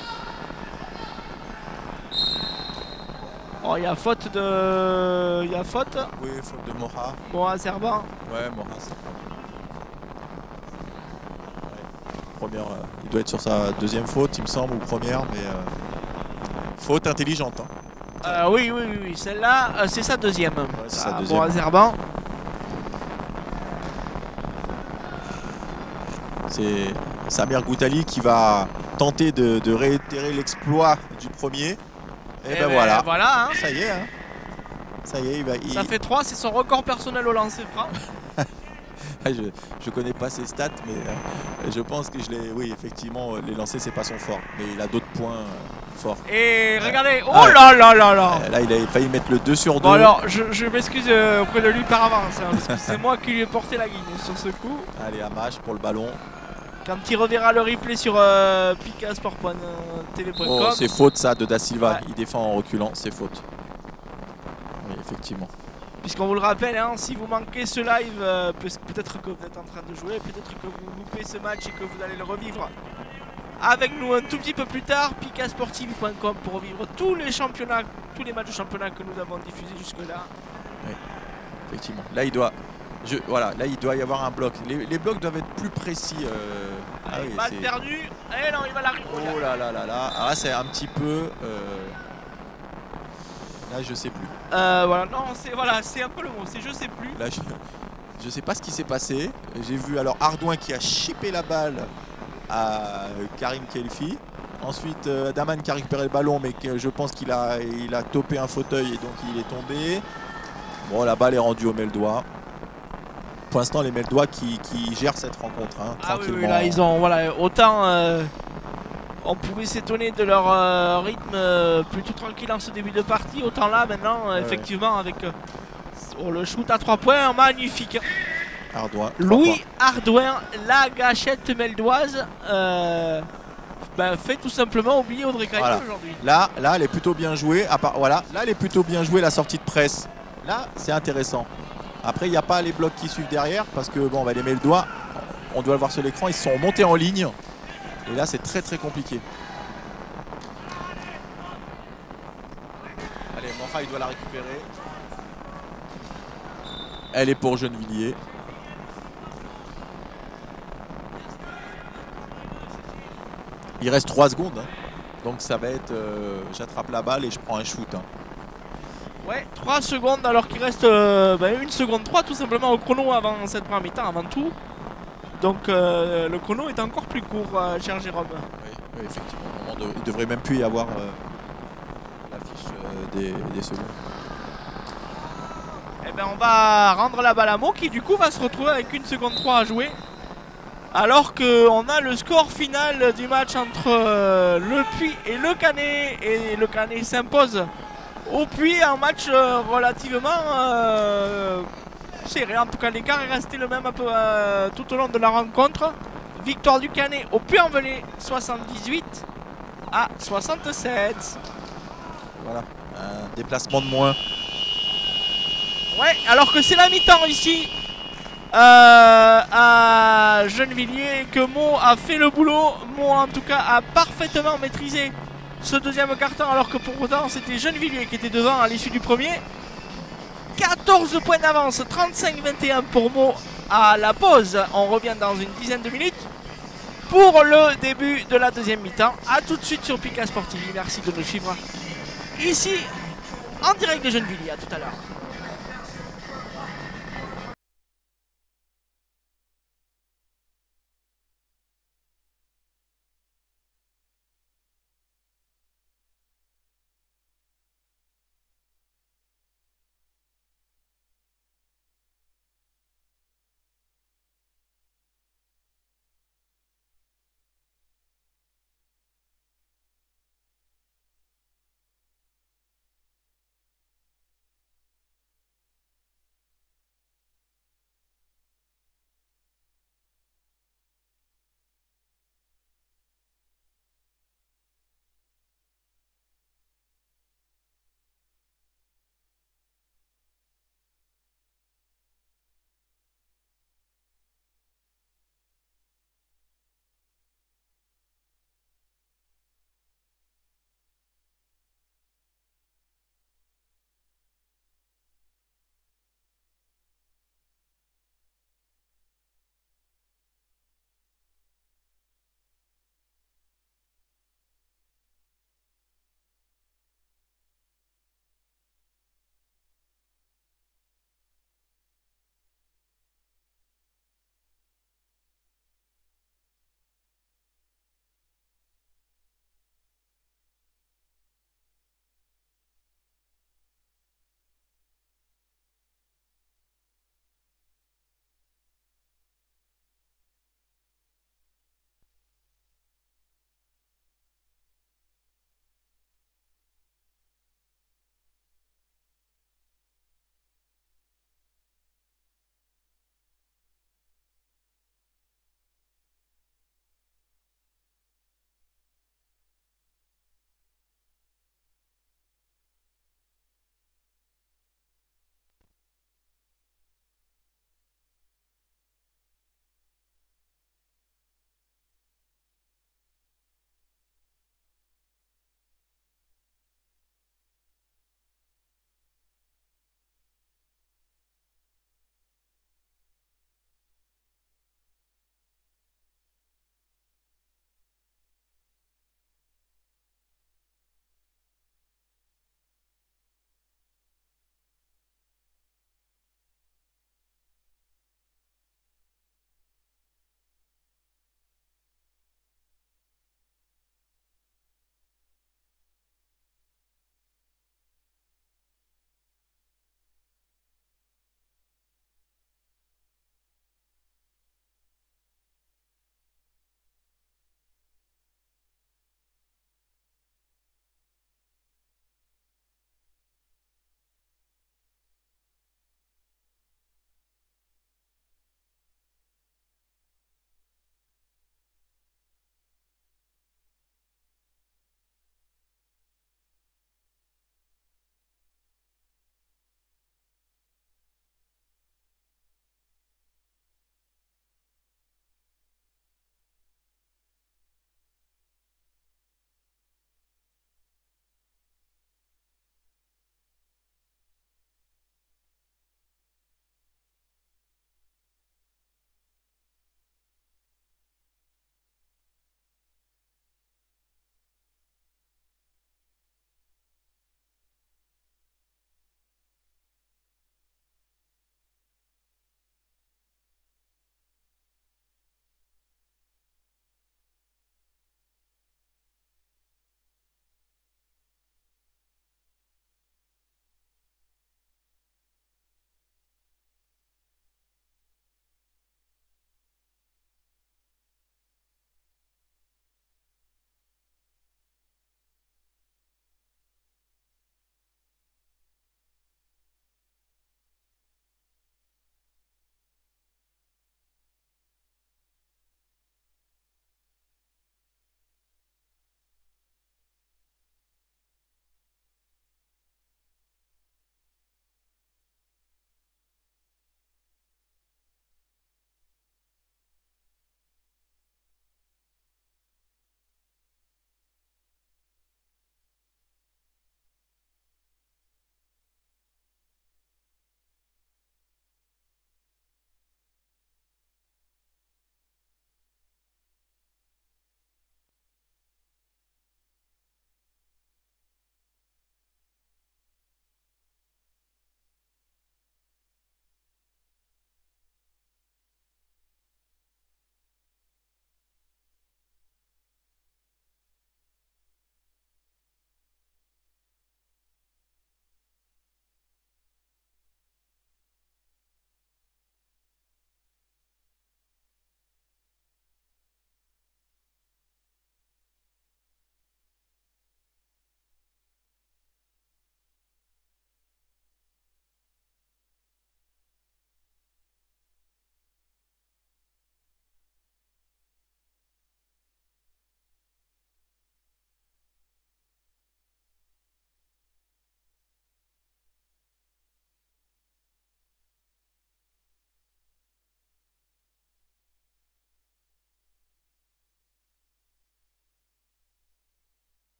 Oh, il y a faute de. Il y a faute. Oui, faute de Moha. Moha Zerban. Ouais, Moha Zerban. Première, il doit être sur sa deuxième faute, il me semble, ou première, mais faute intelligente. Hein. Oui, celle-là, c'est sa deuxième. Ouais, c'est sa deuxième. Moha Zerban. C'est Samir Gouttali qui va tenter de réitérer l'exploit du premier. Et ben voilà. Hein. Ça y est. Hein. Ça y est, ça fait 3, c'est son record personnel au lancer franc. Je connais pas ses stats, mais je pense que oui, effectivement, les lancers c'est pas son fort, mais il a d'autres points forts. Et regardez, oh là là là là. Là, il a failli mettre le 2 sur 2. Bon alors, je m'excuse auprès de lui par avance, hein, parce que c'est moi qui lui ai porté la guigne sur ce coup. Allez, Amash pour le ballon. Quand il reverra le replay sur picasport.tv.com. Oh, c'est faute ça de Da Silva, ouais. Il défend en reculant, c'est faute. Oui, effectivement. Puisqu'on vous le rappelle, hein, si vous manquez ce live, peut-être que vous êtes en train de jouer, peut-être que vous loupez ce match et que vous allez le revivre avec nous un tout petit peu plus tard, picasportv.com pour revivre tous les championnats, tous les matchs de championnat que nous avons diffusés jusque-là. Oui, effectivement. Là, il doit y avoir un bloc. Les blocs doivent être plus précis. Balle perdue. Eh non, il va l'arriver. Oh là là là là. Ah, c'est un petit peu. Là, je sais plus. Voilà, non, c'est un peu le mot. C'est je sais plus. Là, je sais pas ce qui s'est passé. J'ai vu alors Ardouin qui a chippé la balle à Karim Khelfi. Ensuite, Daman qui a récupéré le ballon, mais je pense qu'il a topé un fauteuil et donc il est tombé. Bon, la balle est rendue au Meldois. Pour l'instant, les Meldois qui gèrent cette rencontre, hein, tranquillement. Oui, là, ils ont, autant on pouvait s'étonner de leur rythme plutôt tranquille en ce début de partie, autant là, maintenant, effectivement, avec le shoot à 3 points, magnifique. Ardouin. Louis Ardouin, la gâchette meldoise, fait tout simplement oublier Audrey Cagnon aujourd'hui. Là, elle est plutôt bien jouée. Là, elle est plutôt bien jouée, la sortie de presse. Là, c'est intéressant. Après, il n'y a pas les blocs qui suivent derrière parce que bon, on va les mettre le doigt. On doit le voir sur l'écran. Ils sont montés en ligne. Et là, c'est très très compliqué. Allez, Moha, il doit la récupérer. Elle est pour Gennevilliers. Il reste 3 secondes. Hein. Donc ça va être... j'attrape la balle et je prends un shoot. Hein. Ouais, 3 secondes alors qu'il reste 1 seconde 3 tout simplement au chrono avant cette première mi-temps, avant tout. Donc le chrono est encore plus court, cher Jérôme. Oui, effectivement. Il ne devrait même plus y avoir l'affiche des secondes. Eh bien on va rendre la balle à Mo qui du coup va se retrouver avec 1 seconde 3 à jouer. Alors qu'on a le score final du match entre le Puy et le Canet. Et le Canet s'impose au Puy, un match relativement serré. En tout cas, l'écart est resté le même un peu tout au long de la rencontre. Victoire du Canet au Puy-en-Velay, 78 à 67. Voilà, un déplacement de moins. Ouais, alors que c'est la mi-temps ici à Gennevilliers, que Mo a fait le boulot. Mo en tout cas a parfaitement maîtrisé ce deuxième carton, alors que pour autant c'était Gennevilliers qui était devant à l'issue du premier. 14 points d'avance, 35-21 pour Mo à la pause. On revient dans une dizaine de minutes pour le début de la deuxième mi-temps. A tout de suite sur Pika Sport TV. Merci de nous suivre ici en direct de Gennevilliers. À tout à l'heure.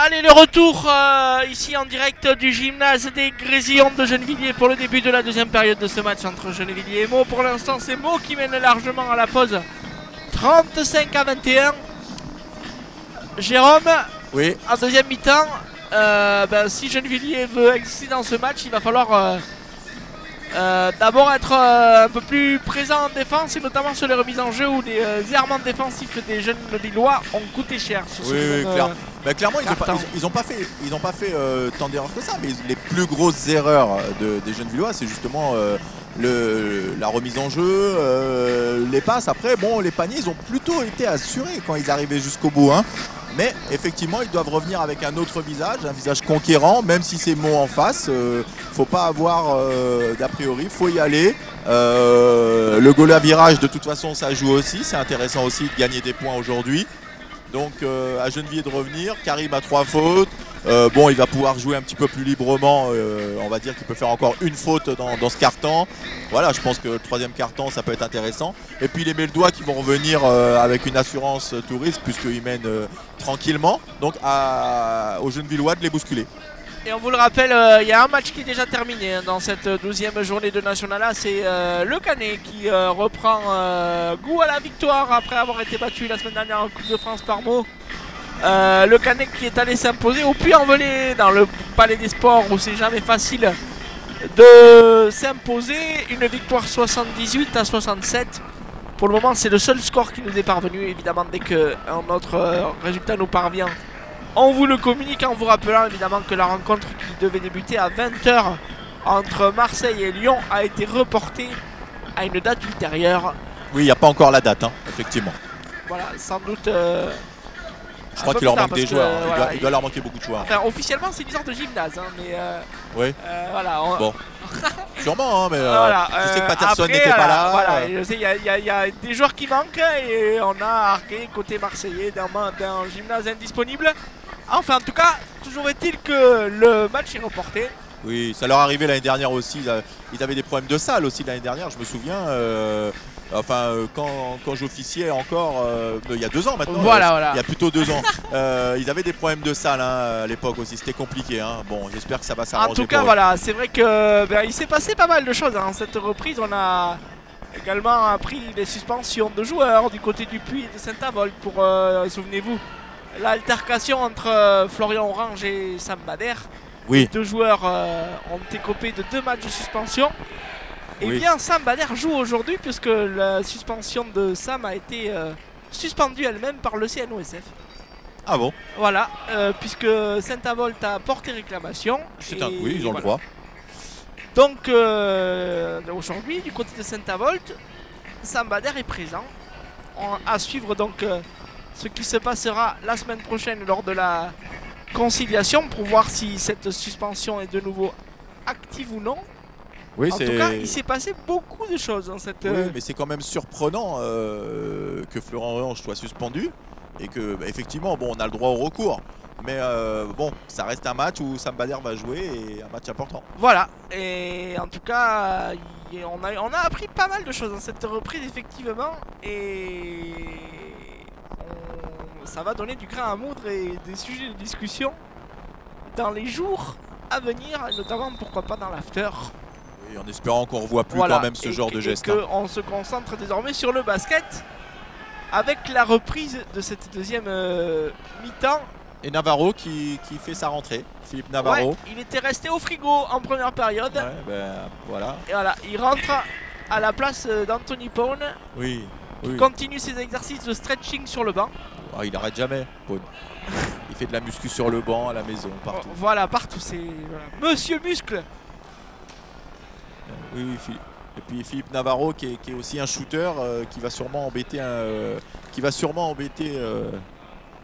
Allez, le retour ici en direct du gymnase des Grésillons de Gennevilliers pour le début de la deuxième période de ce match entre Gennevilliers et Meaux. Pour l'instant, c'est Meaux qui mène largement à la pause, 35-21. Jérôme, Oui. en deuxième mi-temps, si Gennevilliers veut exister dans ce match, il va falloir d'abord être un peu plus présent en défense, et notamment sur les remises en jeu où les errements défensifs des jeunes Lillois ont coûté cher. Oui, clairement, ils n'ont pas fait tant d'erreurs que ça, mais les plus grosses erreurs des jeunes Villois, c'est justement la remise en jeu, les passes. Après, bon, les paniers, ils ont plutôt été assurés quand ils arrivaient jusqu'au bout. Hein. Mais effectivement, ils doivent revenir avec un autre visage, un visage conquérant, même si c'est Meaux en face. Faut pas avoir d'a priori, faut y aller. Le goal à virage, de toute façon, ça joue aussi. C'est intéressant aussi de gagner des points aujourd'hui. Donc à Gennevilliers de revenir. Karim a 3 fautes. Il va pouvoir jouer un petit peu plus librement. On va dire qu'il peut faire encore une faute dans ce quart-temps. Voilà, je pense que le troisième quart-temps, ça peut être intéressant. Et puis les Meldois qui vont revenir avec une assurance tout risque, puisqu'ils mènent tranquillement. Donc aux Gennevillois de les bousculer. Et on vous le rappelle, il y a un match qui est déjà terminé dans cette 12e journée de National A. C'est le Canet qui reprend goût à la victoire après avoir été battu la semaine dernière en Coupe de France par Meaux. Le Canet qui est allé s'imposer au Puy-en-Velay dans le Palais des Sports, où c'est jamais facile de s'imposer. Une victoire 78-67. Pour le moment, c'est le seul score qui nous est parvenu. Évidemment, dès qu'un autre résultat nous parvient, on vous le communique, en vous rappelant évidemment que la rencontre qui devait débuter à 20 h entre Marseille et Lyon a été reportée à une date ultérieure. Oui, il n'y a pas encore la date, hein, effectivement. Voilà, sans doute. Je crois qu'il leur manque des joueurs. Il doit leur manquer beaucoup de joueurs. Enfin, officiellement, c'est 10 heures de gymnase, hein, mais. Oui. Voilà. Bon. Sûrement, hein, mais je sais que Patterson n'était pas là. Voilà, je sais, il y a des joueurs qui manquent et on a arqué côté marseillais d'un gymnase indisponible. Enfin, en tout cas, toujours est-il que le match est reporté. Oui, ça leur arrivait l'année dernière aussi. Ils avaient des problèmes de salle aussi l'année dernière, je me souviens. Quand j'officiais encore, il y a 2 ans maintenant. Voilà. Il y a plutôt 2 ans. Ils avaient des problèmes de salle à l'époque aussi. C'était compliqué. Hein. Bon, j'espère que ça va s'arranger. En tout cas, voilà, c'est vrai que il s'est passé pas mal de choses. Hein. Cette reprise, on a également appris les suspensions de joueurs du côté du Puy et de Saint-Avold. Pour souvenez-vous, l'altercation entre Florian Orange et Sam Bader. Oui. Les 2 joueurs ont écopé de 2 matchs de suspension. Et bien Sam Bader joue aujourd'hui, puisque la suspension de Sam a été suspendue elle-même par le CNOSF. Ah bon? Voilà, puisque Saint-Avold a porté réclamation. Oui, ils ont le droit. Donc aujourd'hui, du côté de Saint-Avold, Sam Bader est présent. À suivre donc ce qui se passera la semaine prochaine lors de la conciliation, pour voir si cette suspension est de nouveau active ou non. Oui, en tout cas, il s'est passé beaucoup de choses dans cette. Oui, mais c'est quand même surprenant que Florent Orange soit suspendu et que, effectivement, bon, on a le droit au recours. Mais bon, ça reste un match où Sam Bader va jouer, et un match important. Voilà, et en tout cas, on a appris pas mal de choses dans cette reprise, effectivement, et ça va donner du grain à moudre et des sujets de discussion dans les jours à venir, et notamment, pourquoi pas, dans l'after. Et en espérant qu'on ne revoit plus quand même ce genre de geste. Et qu'on se concentre désormais sur le basket avec la reprise de cette deuxième mi-temps. Et Navarro qui fait sa rentrée, Philippe Navarro. Ouais, il était resté au frigo en première période. Ouais, voilà. Et voilà, il rentre à la place d'Anthony Pone. Oui. Il continue ses exercices de stretching sur le banc. Oh, il n'arrête jamais, Pone. Il fait de la muscu sur le banc, à la maison, partout. Voilà, partout. C'est Monsieur Muscle. Oui. Et puis Philippe Navarro qui est aussi un shooter qui va sûrement embêter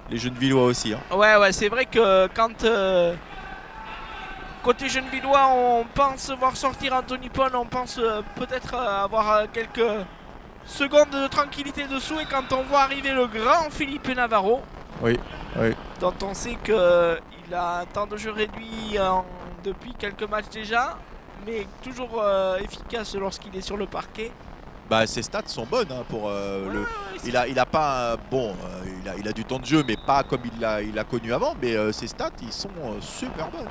les Gennevillois aussi. Hein. Ouais, c'est vrai que quand côté Gennevillois, on pense voir sortir Anthony Pone, on pense peut-être avoir quelques secondes de tranquillité dessous, et quand on voit arriver le grand Philippe Navarro, dont on sait qu'il a un temps de jeu réduit depuis quelques matchs déjà, mais toujours efficace lorsqu'il est sur le parquet, Bah, ses stats sont bonnes hein, pour il a pas bon, il a du temps de jeu, mais pas comme il a connu avant. Mais ses stats, ils sont super bonnes.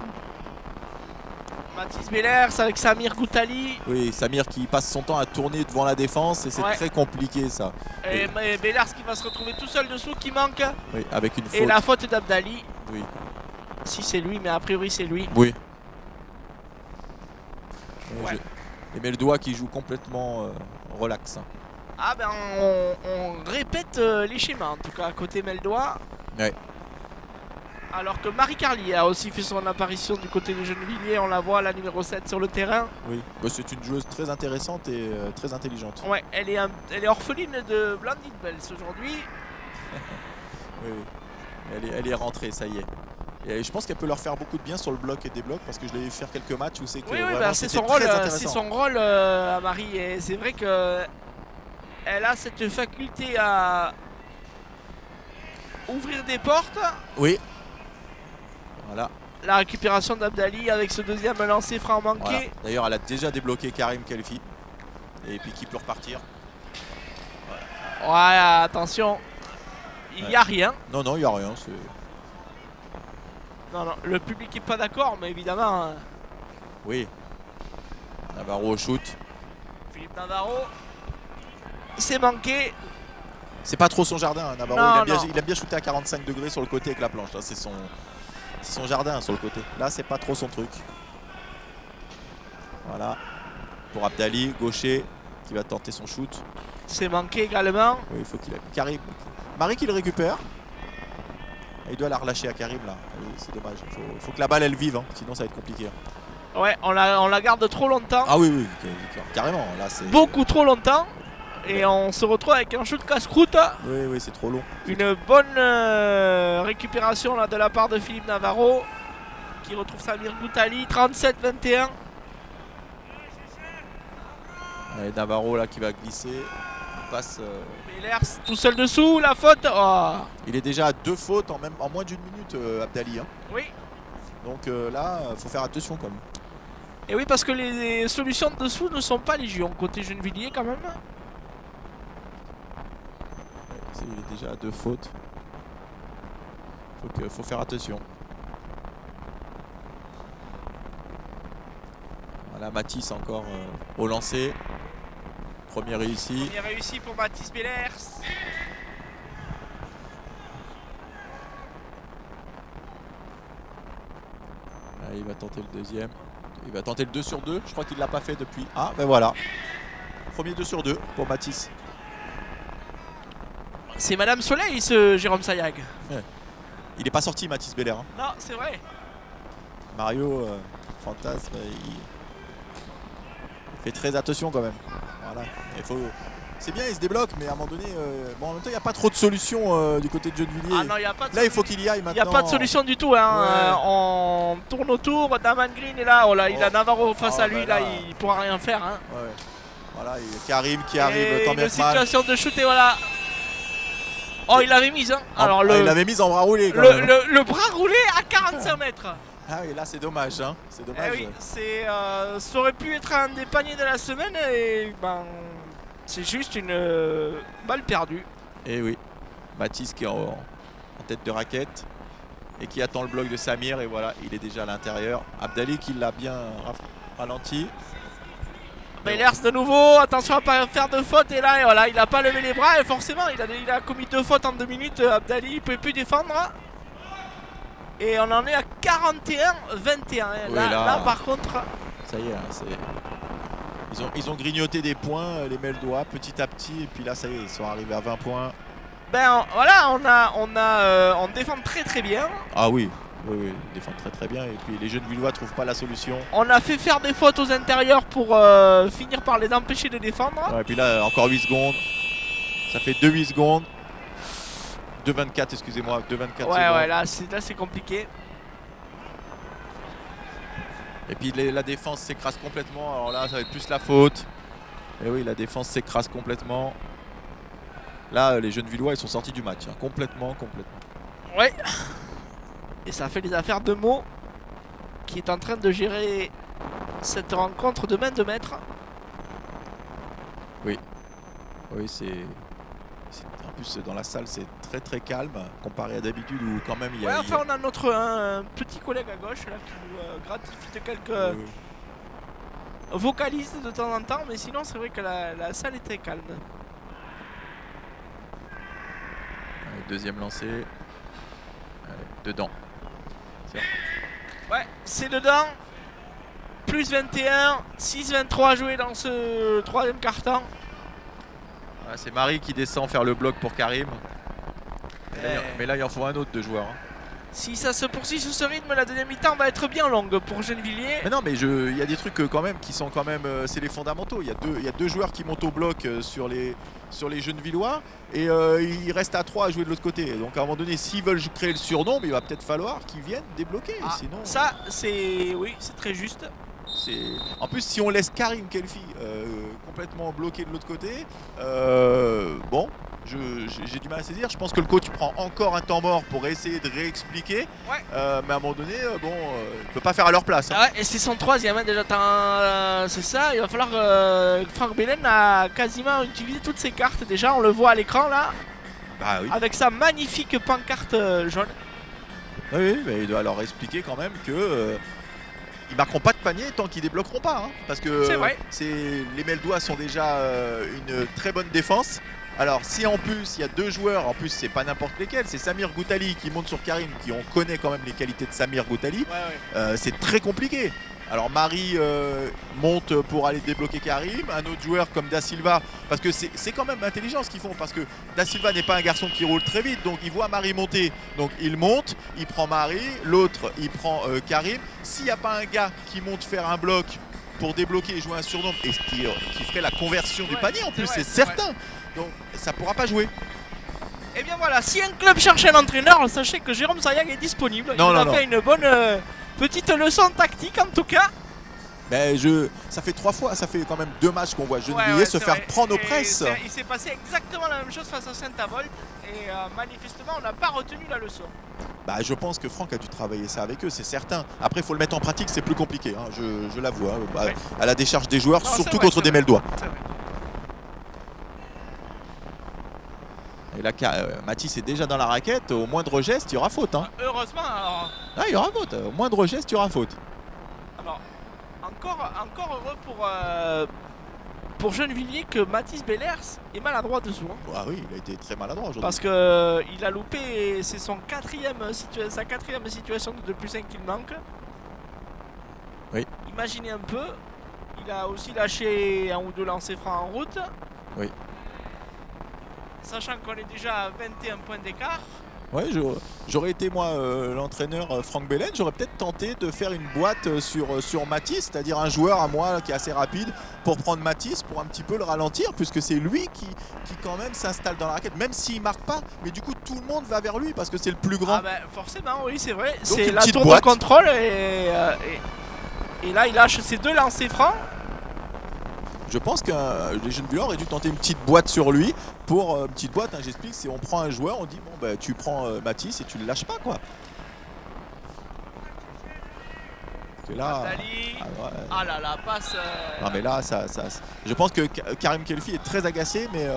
Mathis Bellers avec Samir Goutali. Oui, Samir qui passe son temps à tourner devant la défense et c'est très compliqué ça. Et Bellers qui va se retrouver tout seul dessous, qui manque. Oui, avec une faute. Et la faute d'Abdali. Oui. Si c'est lui, mais a priori c'est lui. Oui. Ouais. Et mais le doigt qui joue complètement relax. Ah ben on répète les schémas en tout cas côté Meldois. Ouais. Alors que Marie Carly a aussi fait son apparition du côté de Gennevilliers, on la voit, la numéro 7 sur le terrain. Oui, bah, c'est une joueuse très intéressante et très intelligente. Ouais, elle est orpheline de Blandine Bells aujourd'hui. Oui, oui. Elle est rentrée, ça y est. Et je pense qu'elle peut leur faire beaucoup de bien sur le bloc et des blocs parce que je l'ai vu faire quelques matchs où c'est que c'est son rôle, à Marie, et c'est vrai que elle a cette faculté à ouvrir des portes. Oui. Voilà. La récupération d'Abdali avec ce deuxième lancé franc manqué. Voilà. D'ailleurs, elle a déjà débloqué Karim Kelfi. Et puis qui peut repartir. Ouais, attention. Il n'y a rien. Non, il n'y a rien. Non, le public n'est pas d'accord, mais évidemment. Oui. Navarro au shoot. Philippe Navarro. C'est manqué. C'est pas trop son jardin, hein, Navarro. Non, il aime bien shooter à 45 degrés sur le côté avec la planche. C'est son jardin sur le côté. Là, c'est pas trop son truc. Voilà. Pour Abdali, gaucher, qui va tenter son shoot. C'est manqué également. Oui, il faut qu'il a. Karim. Marie qui le récupère. Il doit la relâcher à Karim là. C'est dommage. Il faut que la balle elle vive, hein, sinon ça va être compliqué. Ouais, on la garde trop longtemps. Ah oui, carrément. Là, beaucoup trop longtemps. Et on se retrouve avec un shoot casse-croûte. Oui, c'est trop long. Une bonne récupération là, de la part de Philippe Navarro qui retrouve Samir Goutali, 37-21. Navarro là qui va glisser. Passe. Bellers tout seul dessous, la faute. Oh. Il est déjà à 2 fautes en moins d'une minute, Abdali. Hein. Oui. Donc là, faut faire attention quand même. Et oui, parce que les solutions de dessous ne sont pas légion côté Gennevilliers quand même. Il est déjà à 2 fautes. Faut faire attention. Voilà, Mathis encore au lancer. Premier réussi. Premier réussi pour Mathis Bellers. Là, il va tenter le deuxième. Il va tenter le 2 sur 2. Je crois qu'il ne l'a pas fait depuis. Ah, ben voilà. Premier 2 sur 2 pour Mathis. C'est Madame Soleil, ce Jérôme Sayag. Ouais. Il n'est pas sorti, Mathis Bellers. Hein. Non, c'est vrai. Mario, fantasme, il fait très attention quand même. Voilà. C'est bien, il se débloque, mais à un moment donné, en même temps, il n'y a pas trop de solutions du côté de Gennevilliers. Ah non, y a pas de là, il faut qu'il y aille maintenant. Il n'y a pas de solution du tout. Hein. Ouais. On tourne autour. Daman Green est là. Oh là, il a Navarro face à lui. Là, il ne pourra rien faire. Hein. Ouais. Voilà, il y a Karim qui arrive tant bien que mal. Situation de shoot et voilà. Oh, il l'avait mise. Hein. Alors, il l'avait mise en bras roulé. Le bras roulé à 45 mètres. Ah oui, là c'est dommage. Hein. C'est dommage. Eh oui, ça aurait pu être un des paniers de la semaine. Et ben, c'est juste une balle perdue. Et oui, Mathis qui est en tête de raquette et qui attend le bloc de Samir. Et voilà, il est déjà à l'intérieur. Abdali qui l'a bien ralenti. Bellers de nouveau, attention à ne pas faire de faute. Et là, voilà, il n'a pas levé les bras. Et forcément, il a commis 2 fautes en 2 minutes. Abdali, il ne pouvait plus défendre. Et on en est à 41-21. Oui, là, par contre. Ça y est, hein, ils ont grignoté des points, les Meldois, petit à petit. Et puis là, ça y est, ils sont arrivés à 20 points. Ben voilà, on défend très très bien. Ah oui. Oui, ils défendent très bien. Et puis les Gennevillois ne trouvent pas la solution. On a fait faire des fautes aux intérieurs pour finir par les empêcher de défendre. Ouais, et puis là, encore 8 secondes. Ça fait 2-8 secondes. 2-24, excusez-moi. 2-24 secondes. Ouais, là c'est compliqué. Et puis la défense s'écrase complètement. Alors là, ça va être plus la faute. Et oui, la défense s'écrase complètement. Là, les Gennevillois, ils sont sortis du match. Hein. Complètement. Ouais. Et ça fait les affaires de Meaux qui est en train de gérer cette rencontre de main de maître. Oui. Oui, en plus dans la salle c'est très calme comparé à d'habitude où quand même il y a. Ouais, enfin on a notre petit collègue à gauche là qui nous gratifie de quelques vocalises de temps en temps, mais sinon c'est vrai que la salle est très calme. Deuxième lancé. Dedans. Ouais, c'est dedans. Plus 21, 6-23 à jouer dans ce troisième quart-temps. Ouais, c'est Marie qui descend faire le bloc pour Karim. Mais là il en faut un autre de joueur. Hein. Si ça se poursuit sur ce rythme, la deuxième mi-temps va être bien longue pour Gennevilliers. Mais non, mais il y a des trucs quand même qui sont quand même, c'est les fondamentaux. Il y a deux joueurs qui montent au bloc sur les Gennevillois et il reste à 3 à jouer de l'autre côté. Donc à un moment donné, s'ils veulent créer le surnombre, il va peut-être falloir qu'ils viennent débloquer. Sinon, ça, c'est très juste. En plus, si on laisse Karim Kelfi complètement bloqué de l'autre côté, bon, j'ai du mal à saisir. Je pense que le coach prend encore un temps mort pour essayer de réexpliquer. Ouais. Mais à un moment donné, bon, il ne peut pas faire à leur place. Hein. Ah ouais, et c'est son troisième, hein, déjà. C'est ça, il va falloir. Franck Belen a quasiment utilisé toutes ses cartes déjà. On le voit à l'écran là. Bah oui. Avec sa magnifique pancarte jaune. Oui, mais il doit leur expliquer quand même que. Ils marqueront pas de panier tant qu'ils débloqueront pas, hein, parce que les Meldois sont déjà une très bonne défense. Alors si en plus il y a deux joueurs, en plus c'est pas n'importe lesquels, c'est Samir Gouttali qui monte sur Karim, qui on connaît quand même les qualités de Samir Gouttali, c'est très compliqué. Alors Marie monte pour aller débloquer Karim, un autre joueur comme Da Silva, parce que c'est quand même intelligent ce qu'ils font, parce que Da Silva n'est pas un garçon qui roule très vite, donc il voit Marie monter, donc il monte, il prend Marie, l'autre il prend Karim. S'il n'y a pas un gars qui monte faire un bloc pour débloquer et jouer un surnombre, et qui ferait la conversion du panier en plus, c'est certain, donc ça ne pourra pas jouer. Et bien voilà, si un club cherche un entraîneur, sachez que Jérôme Sayag est disponible. Il a fait une bonne petite leçon tactique en tout cas. Ben ça fait 3 fois, ça fait quand même 2 matchs qu'on voit Gennevilliers se faire prendre aux presses. Il s'est passé exactement la même chose face à Saint-Avold et manifestement on n'a pas retenu la leçon. Bah, je pense que Franck a dû travailler ça avec eux, c'est certain. Après, il faut le mettre en pratique, c'est plus compliqué, hein, je l'avoue, hein, à la décharge des joueurs, surtout contre des Meldois. Et là, Mathis est déjà dans la raquette, au moindre geste, il y aura faute. Hein. Heureusement, alors. Ah, il y aura faute, au moindre geste, il y aura faute. Alors, encore heureux pour Gennevilliers que Mathis Bellers est maladroit dessous. Hein. Ah oui, il a été très maladroit aujourd'hui. Parce qu'il a loupé, c'est sa quatrième situation de 2+5 qu'il manque. Oui. Imaginez un peu, il a aussi lâché un ou deux lancers francs en route. Oui. Sachant qu'on est déjà à 21 points d'écart. Ouais, j'aurais été moi l'entraîneur Franck Belen, j'aurais peut-être tenté de faire une boîte sur Mathis, c'est-à-dire un joueur à moi qui est assez rapide pour prendre Mathis, pour un petit peu le ralentir, puisque c'est lui qui quand même s'installe dans la raquette, même s'il marque pas, mais du coup tout le monde va vers lui parce que c'est le plus grand. Ah ben, forcément, oui, c'est vrai. C'est la tour de contrôle et là il lâche ses 2 lancers francs. Je pense que les Gennevillois auraient dû tenter une petite boîte sur lui. Pour une petite boîte, hein, j'explique, c'est on prend un joueur, on dit bon bah tu prends Mathis et tu le lâches pas quoi. Et là, ah là là, passe. Non mais là, je pense que Karim Kelfi est très agacé, mais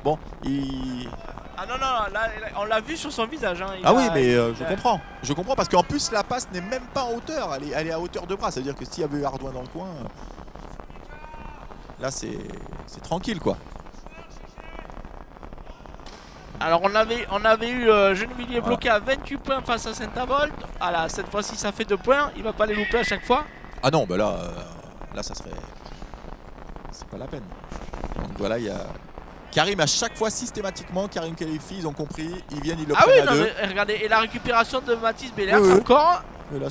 bon, Ah non, là, on l'a vu sur son visage. Hein, oui, mais je comprends parce qu'en plus la passe n'est même pas en hauteur, elle est à hauteur de bras, ça veut dire que s'il y avait eu Ardouin dans le coin, là c'est tranquille quoi. Alors on avait eu Gennevilliers bloqué à 28 points face à Saint-Avold. Ah là, cette fois-ci ça fait 2 points, il va pas les louper à chaque fois. Ah non, bah là ça serait... C'est pas la peine. Donc voilà, il y a... Karim à chaque fois systématiquement, Karim Kelfi, ils ont compris, ils viennent, ils le prennent à 2. Mais regardez, et la récupération de Mathis Bellers encore. Et là,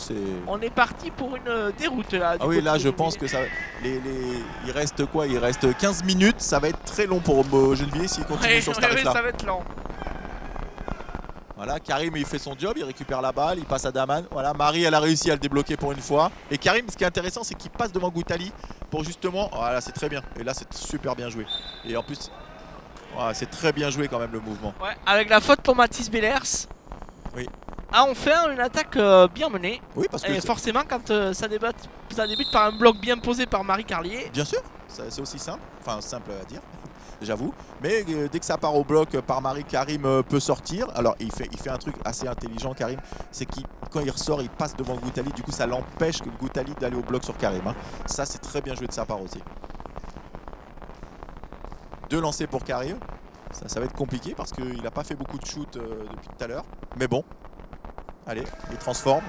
on est parti pour une déroute là. Ah oui, là je pense que ça il reste quoi? Il reste 15 minutes, ça va être très long pour Gennevilliers s'il continue sur ce tarif-là. Ça va être long. Voilà, Karim il fait son job, il récupère la balle, il passe à Daman. Voilà, Marie elle a réussi à le débloquer pour une fois. Et Karim, ce qui est intéressant, c'est qu'il passe devant Gouttali pour justement... Voilà, c'est très bien. Et là c'est super bien joué. Et en plus, voilà, c'est très bien joué quand même le mouvement. Ouais, avec la faute pour Mathis Bellers. Oui. Ah, on fait une attaque bien menée. Oui, parce que... Et forcément, quand ça débute par un bloc bien posé par Marie Carlier. Bien sûr, c'est aussi simple. Enfin, simple à dire. j'avoue. Mais dès que ça part au bloc par Marie, Karim peut sortir. Alors il fait un truc assez intelligent, Karim, c'est qu'il quand il ressort, il passe devant Gouttali. Du coup, ça l'empêche que Gouttali d'aller au bloc sur Karim. Hein. Ça, c'est très bien joué de sa part aussi. 2 lancers pour Karim. Ça va être compliqué parce qu'il n'a pas fait beaucoup de shoot depuis tout à l'heure. Mais bon, allez, il transforme.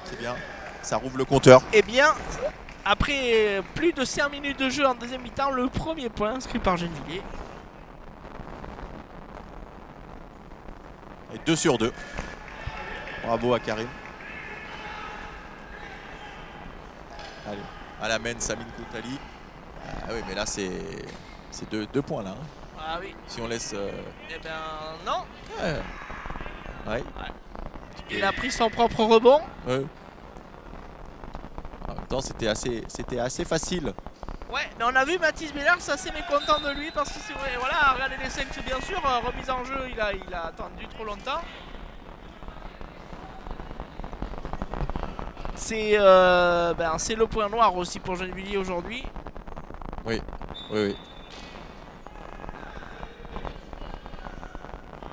C'est bien. Ça rouvre le compteur. Eh bien, après plus de 5 minutes de jeu en deuxième mi-temps, le premier point inscrit par Gennevilliers. Et 2 sur 2. Bravo à Karim. Allez, à la main, Samine Gouttali. Ah oui, mais là, c'est 2 points là. Hein. Ah oui. Si on laisse. Eh ben non. Ouais. Il a pris son propre rebond. Ouais. En même temps, c'était assez facile. Ouais, mais on a vu Mathis Bellers assez mécontent de lui parce que c'est vrai, voilà, regardez les 5 bien sûr, remise en jeu, il a attendu trop longtemps. C'est le point noir aussi pour Gennevilliers aujourd'hui. Oui.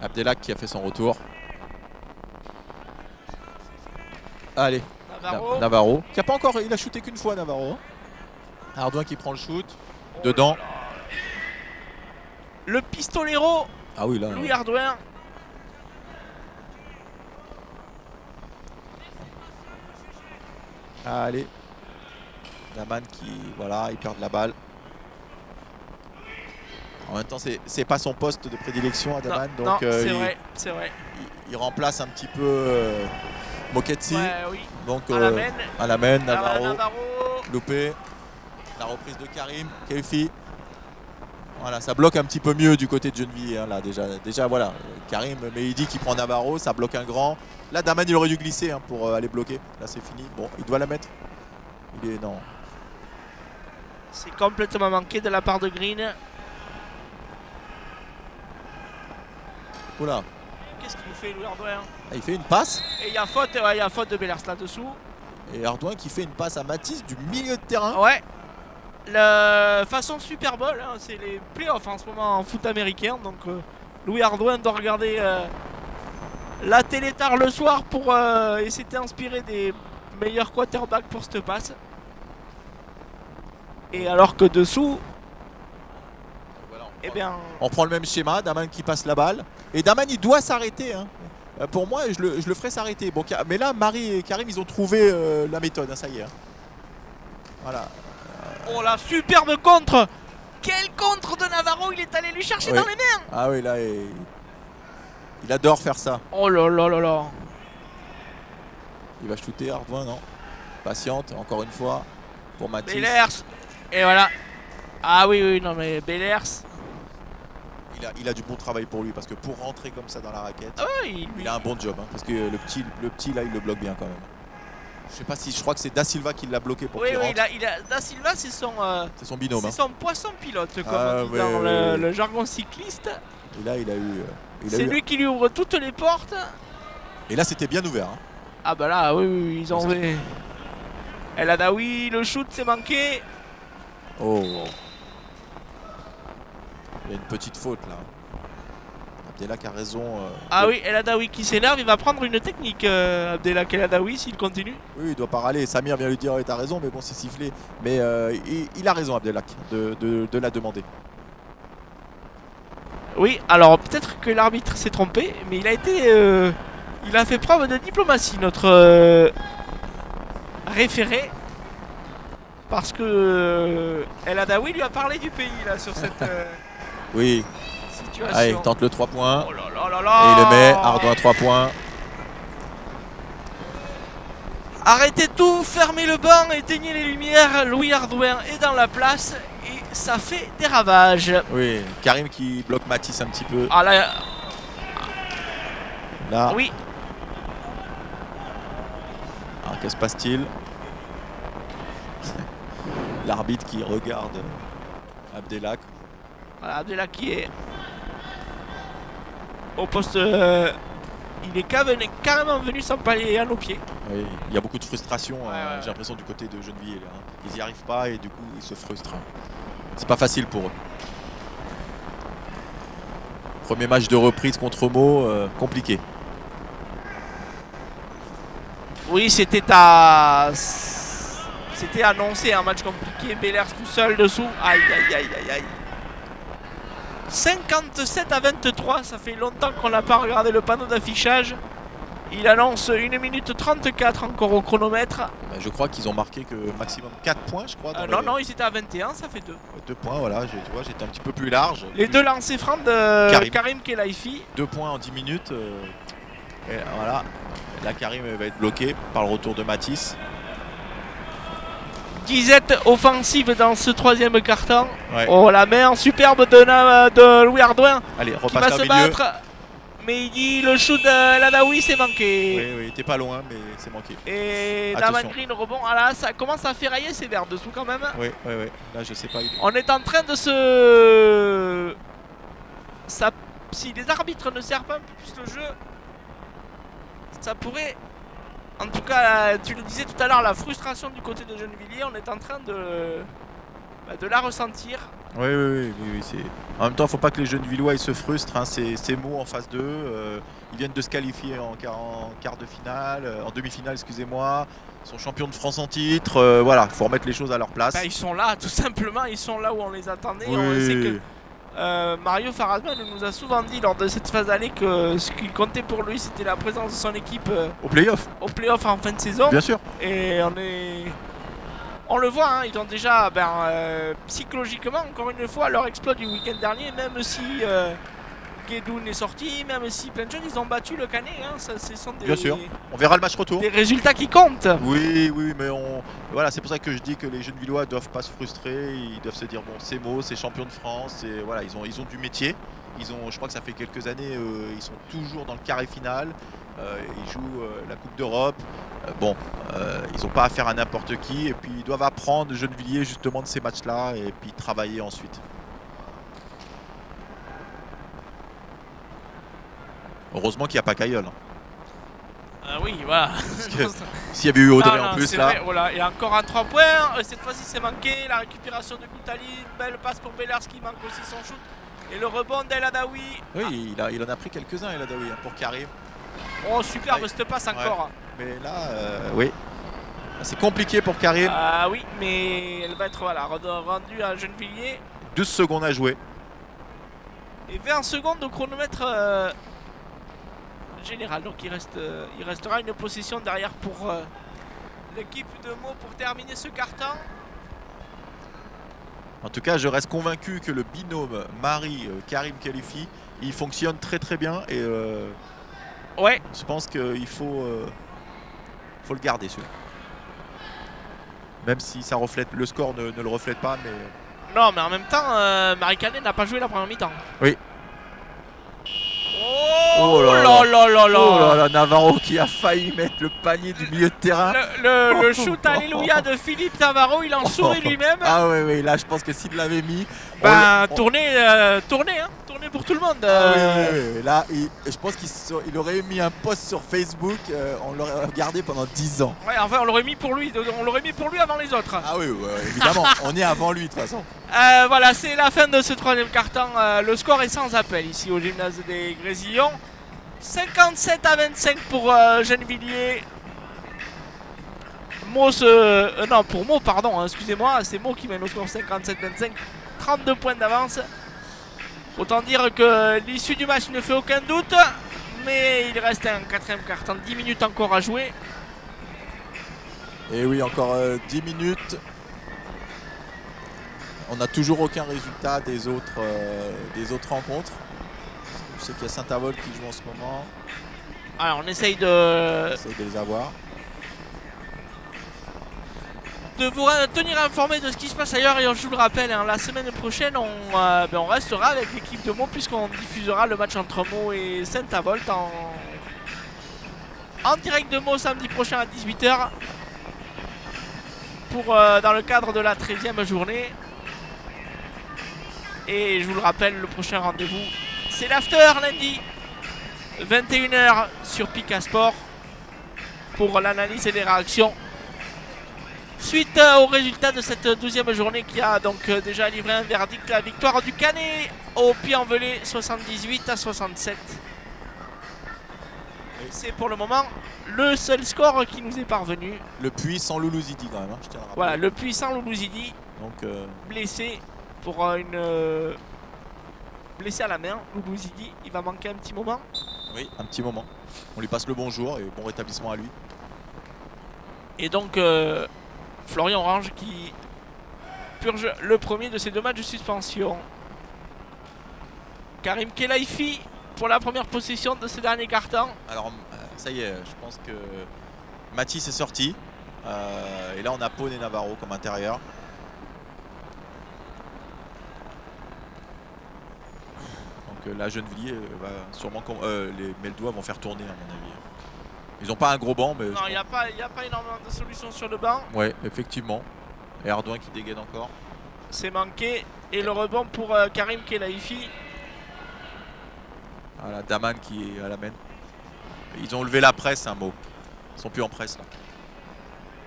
Abdelak qui a fait son retour. Allez, Navarro. Qui a pas encore, il a shooté qu'une fois, Navarro. Ardouin qui prend le shoot. Dedans. Le pistolero. Ah oui, là. Louis Ardouin. Allez. Daman qui, voilà, il perd de la balle. En même temps, c'est pas son poste de prédilection à Daman. Non, donc c'est vrai. Il remplace un petit peu Moketsi. Ouais, oui. Donc à la main, Navarro. Loupé. La reprise de Karim. Kelfi. Voilà, ça bloque un petit peu mieux du côté de Gennevilliers. Hein, là, déjà, voilà. Karim, mais il dit qu'il prend Navarro. Ça bloque un grand. Là, Daman, il aurait dû glisser hein, pour aller bloquer. Là, c'est fini. Bon, il doit la mettre. Non. C'est complètement manqué de la part de Green. Oula. Qu'est-ce qu'il nous fait, Louis Ardouin? Il fait une passe. Et il y a faute de Bellers là-dessous. Et Ardouin qui fait une passe à Mathis du milieu de terrain. Ouais. Façon Super Bowl, hein, c'est les playoffs en ce moment en foot américain. Donc Louis Ardouin doit regarder la télé tard le soir pour essayer d'inspirer des meilleurs quarterbacks pour cette passe. Et alors que dessous, voilà, on prend le même schéma, Daman qui passe la balle. Et Daman il doit s'arrêter. Hein. Pour moi, je le ferai s'arrêter. Bon, mais là, Marie et Karim, ils ont trouvé la méthode, hein, ça y est. Hein. Voilà. Oh la superbe contre! Quel contre de Navarro, il est allé lui chercher dans les mains! Ah oui, là, il adore faire ça. Oh là là là là! Il va shooter, Ardouin, non? Patiente, encore une fois, pour Mathis. Bellers! Et voilà! Ah oui, non mais Bellers... Il a du bon travail pour lui parce que pour rentrer comme ça dans la raquette, il a un bon job. Hein, parce que le petit là, il le bloque bien quand même. Je sais pas si, je crois que c'est Da Silva qui l'a bloqué pour qu'il rentre. Da Silva, c'est son binôme. C'est son poisson pilote, comme on dit dans le jargon cycliste. Et là, c'est lui qui lui ouvre toutes les portes. Et là, c'était bien ouvert. Hein. Ah bah là, oui, ils ont fait. El Adaoui, le shoot s'est manqué. Oh. Il y a une petite faute là. Abdelak a raison. Oui, El Adaoui qui s'énerve, il va prendre une technique, Abdelak El Adaoui, s'il continue. Oui, il doit pas râler. Samir vient lui dire t'as raison, mais bon, c'est sifflé. Mais il a raison, Abdelak, de la demander. Oui, alors peut-être que l'arbitre s'est trompé, mais il a fait preuve de diplomatie, notre référé. Parce que El Adaoui lui a parlé du pays là sur cette oui. situation. Allez, il tente le 3 points. Oh là là là là. Et il le met, Ardouin 3 points. Arrêtez tout, fermez le banc, éteignez les lumières. Louis Ardouin est dans la place et ça fait des ravages. Oui, Karim qui bloque Mathis un petit peu. Ah là. Là. Oui. Alors que se passe-t-il? L'arbitre qui regarde Abdelak. Voilà, Abdelak qui est au poste. Il est carrément venu s'empaler à nos pieds. Oui, il y a beaucoup de frustration, j'ai l'impression, du côté de Gennevilliers. Hein. Ils n'y arrivent pas et du coup ils se frustrent. C'est pas facile pour eux. Premier match de reprise contre Meaux, compliqué. Oui, c'était annoncé un match compliqué. Bellers tout seul dessous. Aïe, aïe, aïe, aïe, aïe. 57-23, ça fait longtemps qu'on n'a pas regardé le panneau d'affichage. Il annonce 1 minute 34 encore au chronomètre. Je crois qu'ils ont marqué que maximum 4 points, je crois. Non, ils étaient à 21, ça fait 2. 2 points, voilà, tu vois, j'étais un petit peu plus large. Les deux lancers francs de Karim Khelaifi. 2 points en 10 minutes. Et voilà, là Karim va être bloqué par le retour de Matisse. Disette offensive dans ce troisième carton. Ouais. Oh, la main superbe de Louis Ardouin. Allez, qui va se battre. Mais il dit le shoot de Ladaoui c'est manqué. Oui, t'es pas loin, mais c'est manqué. Et Daman Green rebond. Ah là, ça commence à ferrailler sévère dessous quand même. Oui. Là, je sais pas. On est en train de se. Si les arbitres ne servent pas un peu plus le jeu, ça pourrait. En tout cas, tu le disais tout à l'heure, la frustration du côté de Gennevilliers, on est en train de la ressentir. Oui. En même temps, il ne faut pas que les Gennevillois ils se frustrent. Hein. C'est Meaux en phase 2. Ils viennent de se qualifier en quart de finale, en demi-finale, excusez-moi. Ils sont champions de France en titre. Voilà, il faut remettre les choses à leur place. Ils sont là, tout simplement. Ils sont là où on les attendait. Oui. On sait que Mario Farazman nous a souvent dit lors de cette phase d'année que ce qui comptait pour lui, c'était la présence de son équipe au play-off en fin de saison. Bien sûr. Et on le voit, hein, ils ont déjà psychologiquement, encore une fois, leur exploit du week-end dernier, même si Guédoun est sorti, même si plein de jeunes, ils ont battu le Canet. Hein, ce sont bien sûr, on verra le match retour. Des résultats qui comptent. Oui, mais voilà, c'est pour ça que je dis que les Gennevillois ne doivent pas se frustrer. Ils doivent se dire, bon, c'est Meaux, c'est champion de France. Et voilà, ils ont du métier. Je crois que ça fait quelques années, ils sont toujours dans le carré final. Ils jouent la Coupe d'Europe. Ils n'ont pas affaire à n'importe qui. Et puis ils doivent apprendre, Gennevilliers, justement, de ces matchs-là. Et puis travailler ensuite. Heureusement qu'il n'y a pas Cailleul. Oui, voilà. S'il y avait eu Audrey en plus là. Vrai, voilà. Il y a encore un 3 points. Cette fois-ci, c'est manqué. La récupération de Goutali. Belle passe pour Bellers qui manque aussi son shoot. Et le rebond d'El Adaoui. Oui, il en a pris quelques-uns, El Adaoui, pour Karim. Oh, superbe cette passe encore. Ouais. Mais là, oui. C'est compliqué pour Karim. Oui, mais elle va être rendue à Gennevilliers. 12 secondes à jouer. Et 20 secondes au chronomètre général. Donc il restera une possession derrière pour l'équipe de Meaux pour terminer ce carton. En tout cas, je reste convaincu que le binôme Karim Khelaifi, il fonctionne très très bien. Et ouais. Je pense qu'il faut le garder celui-là. Même si ça reflète, le score ne le reflète pas. Mais... Non, mais en même temps, Marie Canet n'a pas joué la première mi-temps. Oui. Oh là, Navarro qui a failli mettre le panier du milieu de terrain. Le shoot alléluia de Philippe Navarro, il en sourit lui-même. Ah oui, là je pense que s'il l'avait mis... Tourner pour tout le monde. Oui. Là, je pense qu'il aurait mis un post sur Facebook, on l'aurait regardé pendant 10 ans. Ouais, enfin on l'aurait mis pour lui avant les autres. Ah oui, évidemment, on est avant lui de toute façon. Voilà, c'est la fin de ce troisième carton. Le score est sans appel ici au gymnase des Grésillons. 57-25 pour Gennevilliers. Pour Meaux, pardon, excusez-moi, c'est Meaux qui mène au score 57-25. 32 points d'avance. Autant dire que l'issue du match ne fait aucun doute. Mais il reste un quatrième carton, 10 minutes encore à jouer. Et oui, encore 10 minutes. On n'a toujours aucun résultat des autres rencontres. Je sais qu'il y a Saint-Avold qui joue en ce moment. Alors on essaye de les avoir. De vous tenir informé de ce qui se passe ailleurs. Et je vous le rappelle, hein, la semaine prochaine on restera avec l'équipe de Meaux puisqu'on diffusera le match entre Meaux et Saint-Avold en direct de Meaux samedi prochain à 18 h dans le cadre de la 13e journée. Et je vous le rappelle, le prochain rendez-vous c'est l'after lundi 21 h sur Pika Sport pour l'analyse et les réactions Suite au résultat de cette 12e journée qui a donc déjà livré un verdict, la victoire du Canet au Puy-en-Velay 78-67. C'est pour le moment le seul score qui nous est parvenu. Le Puy sans Loulou Zidi quand même, hein, je tiens à le rappeler. Voilà, le Puy sans Loulou Zidi. Donc, blessé pour blessé à la main. Loulou Zidi, il va manquer un petit moment. oui, un petit moment. On lui passe le bonjour et bon rétablissement à lui. Et donc Florian Orange qui purge le premier de ces 2 matchs de suspension. Karim Kelaifi pour la première possession de ce dernier carton. Alors ça y est, je pense que Mathis est sorti. Et là on a Pone et Navarro comme intérieur. Donc là Gennevilliers va sûrement les Meldois vont faire tourner à mon avis. Ils n'ont pas un gros banc mais. Non, il n'y a pas énormément de solutions sur le banc. Ouais, effectivement. Et Ardouin qui dégaine encore. C'est manqué. Et le rebond pour Karim Kelaifi. Voilà, Daman qui est à la main. Ils ont levé la presse, un mot. Ils sont plus en presse là.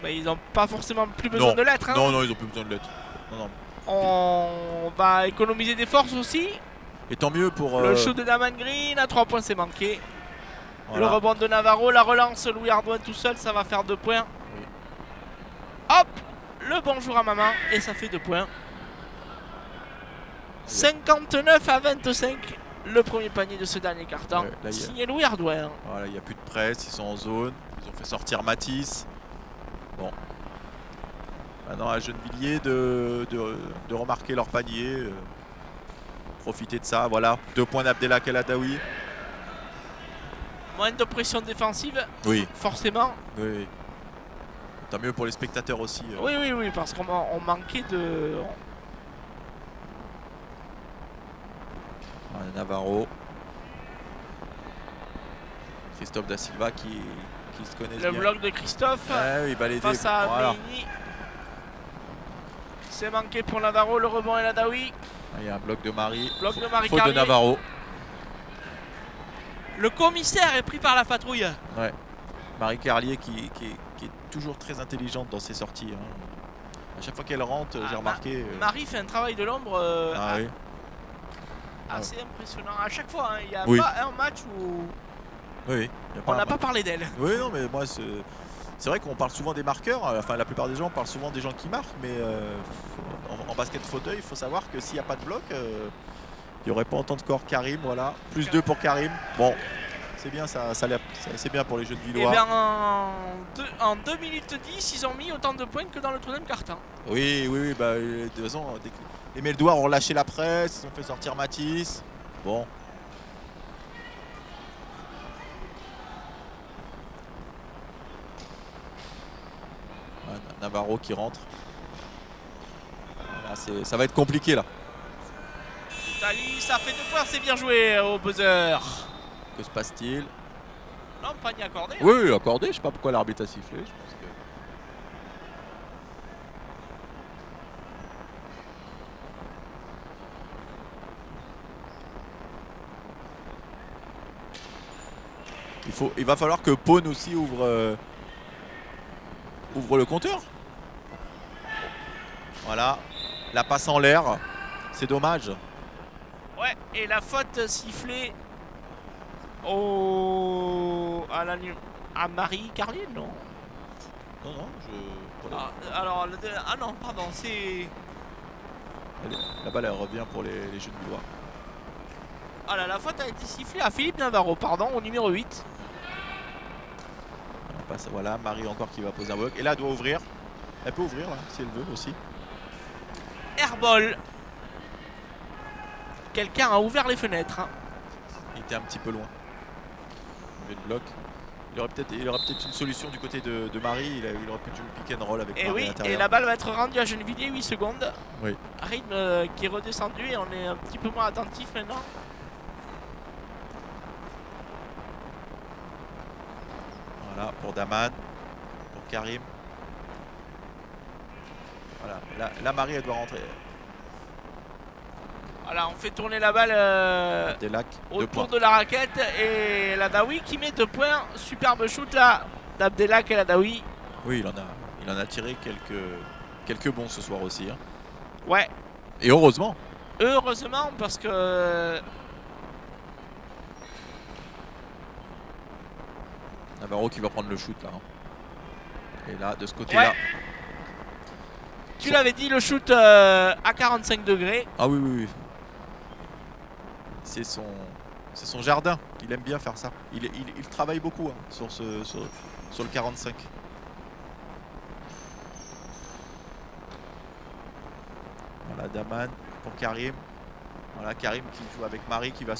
Mais ils n'ont pas forcément plus besoin de l'être. Hein. Non, non, ils n'ont plus besoin de l'être. Non, non. On va économiser des forces aussi. Et tant mieux pour. Le shoot de Daman Green à 3 points, c'est manqué. Voilà. Le rebond de Navarro, la relance, Louis Ardouin tout seul, ça va faire 2 points. Oui. Hop, le bonjour à maman et ça fait 2 points. 59-25, le premier panier de ce dernier carton. Ouais, signé Louis Ardouin. Voilà, il n'y a plus de presse, ils sont en zone. Ils ont fait sortir Mathis. Bon. Maintenant à Gennevilliers de remarquer leur panier. Profiter de ça. Voilà, 2 points d'Abdelhak El Adaoui. Moins de pression défensive. Oui. Forcément. Oui, oui. Tant mieux pour les spectateurs aussi. Oui, oui, oui, parce qu'on manquait de. Voilà, Navarro. Christophe Da Silva qui se connaît bien. Le bloc de Christophe. Ouais, il va l'aider. Face à voilà. Meini. C'est manqué pour Navarro, le rebond El Adaoui. Il y a un bloc de Marie. Bloc de Marie Faute Carlier. de Navarro. Le commissaire est pris par la patrouille. Ouais. Marie Carlier qui est toujours très intelligente dans ses sorties. Hein. À chaque fois qu'elle rentre, j'ai remarqué. Marie fait un travail de l'ombre Oui. assez impressionnant. À chaque fois, hein. Il n'y a Oui. pas un match où Oui. on n'a pas parlé d'elle. Oui, non, mais moi, c'est vrai qu'on parle souvent des marqueurs. Enfin, la plupart des gens parlent souvent des gens qui marquent. Mais en basket fauteuil, il faut savoir que s'il n'y a pas de bloc, il n'y aurait pas autant de corps. Karim, voilà. Plus 2 pour Karim. Bon, c'est bien, c'est bien pour les jeux de Villois. Et bien, en 2 minutes 10, ils ont mis autant de points que dans le troisième carton. Oui, oui, oui. Bah, de toute façon, les Meldois ont relâché la presse. Ils ont fait sortir Mathis. Bon. Navarro qui rentre. Voilà, ça va être compliqué là. Italie, ça fait 2 points, c'est bien joué au buzzer. Que se passe-t-il? Non, panier accordé. Oui, oui, accordé. Je sais pas pourquoi l'arbitre a sifflé. Je pense que... Il va falloir que Pone aussi ouvre le compteur. Voilà, la passe en l'air, c'est dommage. Ouais, et la faute sifflée à Marie Carlier, non? Non, non, alors, non, pardon, c'est... La balle elle revient pour les jeux de Villois. Ah là, la faute a été sifflée à Philippe Navarro, pardon, au numéro 8. Voilà, Marie encore qui va poser un bloc. Et là, elle doit ouvrir. Elle peut ouvrir là, si elle veut aussi. Airball. Quelqu'un a ouvert les fenêtres. Hein. Il était un petit peu loin. Il y avait le bloc. Il aurait peut-être une solution du côté de Marie. Il aurait pu jouer le pick and roll avec Marie oui, à l'intérieur. Et la balle va être rendue à Gennevilliers, 8 secondes. Oui. Rythme qui est redescendu et on est un petit peu moins attentif maintenant. Voilà, pour Daman, pour Karim. Voilà, là Marie elle doit rentrer. Voilà, on fait tourner la balle autour de la raquette et l'Adaoui qui met 2 points. Superbe shoot là d'Abdelhak El Adaoui. Oui, Il en a tiré quelques bons ce soir aussi. Hein. Ouais. Et heureusement. Heureusement parce que... Navarro qui va prendre le shoot là. Hein. Et là, de ce côté-là. Ouais. Tu l'avais dit, le shoot à 45 degrés. Ah oui, oui, oui. C'est son jardin. Il aime bien faire ça. Il travaille beaucoup hein, sur le 45. Voilà, Daman pour Karim. Voilà, Karim qui joue avec Marie qui va...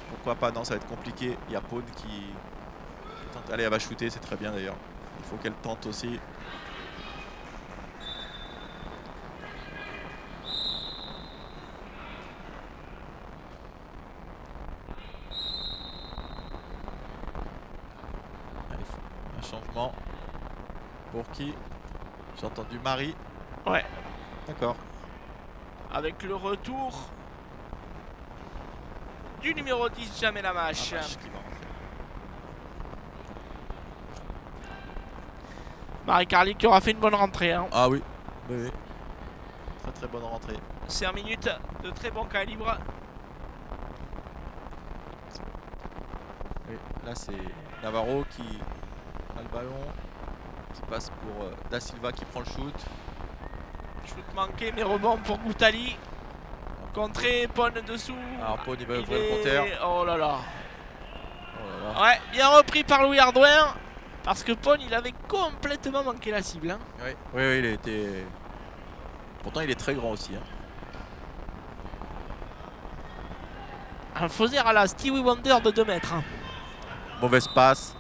Pourquoi pas? Non, ça va être compliqué. Il y a Paune qui tente. Allez, elle va shooter, c'est très bien d'ailleurs. Il faut qu'elle tente aussi. Allez, un changement. Pour qui? J'ai entendu Marie. Ouais. D'accord. Avec le retour du numéro 10, Jamel Amash. Marie Carly qui aura fait une bonne rentrée. Hein. Ah oui. Oui, oui. Très très bonne rentrée. 5 minutes de très bon calibre. Et là c'est Navarro qui a le ballon. Qui passe pour Da Silva qui prend le shoot. Shoot manqué mais rebond pour Goutali. Contré, Pone dessous. Alors Pone il va ouvrir le compteur. Oh là là. Oh là là. Ouais, bien repris par Louis Hardouin. Parce que Pone il avait complètement manqué la cible. Hein. Oui, oui, oui, il a été... Pourtant il est très grand aussi. Hein. Un faux à la Stevie Wonder de 2 mètres. Hein. Mauvaise passe.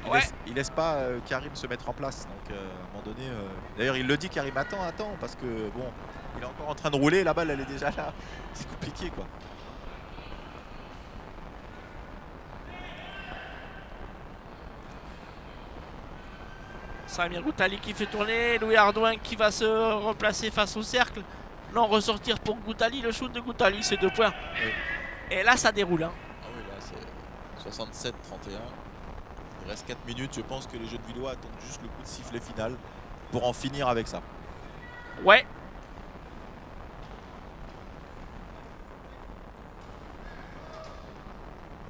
Ouais. Il laisse pas Karim se mettre en place. Donc à un moment donné... D'ailleurs il le dit Karim, attends, parce que bon, il est encore en train de rouler, la balle elle est déjà là. C'est compliqué quoi. Samir Goutali qui fait tourner, Louis Hardouin qui va se replacer face au cercle. Non, ressortir pour Goutali, le shoot de Goutali, c'est 2 points. Oui. Et là ça déroule. Hein. Ah oui, là c'est 67-31. Il reste 4 minutes, je pense que les jeux de vidéo attendent juste le coup de sifflet final pour en finir avec ça. Ouais.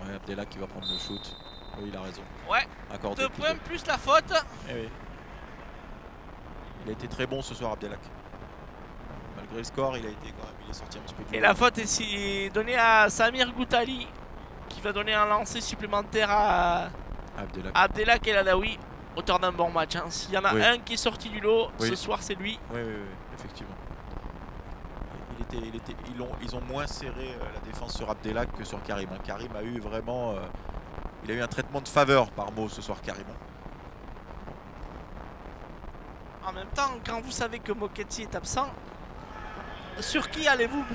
Ouais, Abdellah qui va prendre le shoot. Oui, il a raison. Ouais. Accordé 2 points plus la faute. Eh oui. Il a été très bon ce soir, Abdellah. Malgré le score, il est sorti un petit peu plus. Et la faute est donnée à Samir Goutali qui va donner un lancer supplémentaire à Abdellah El Adaoui, auteur d'un bon match. Hein. S'il y en a un qui est sorti du lot, ce soir c'est lui. Oui, oui, oui, effectivement. Ils ont moins serré la défense sur Abdellah que sur Karim. Hein. Karim a eu vraiment... il a eu un traitement de faveur par mot ce soir, Karim. En même temps, quand vous savez que Moketti est absent, sur qui allez-vous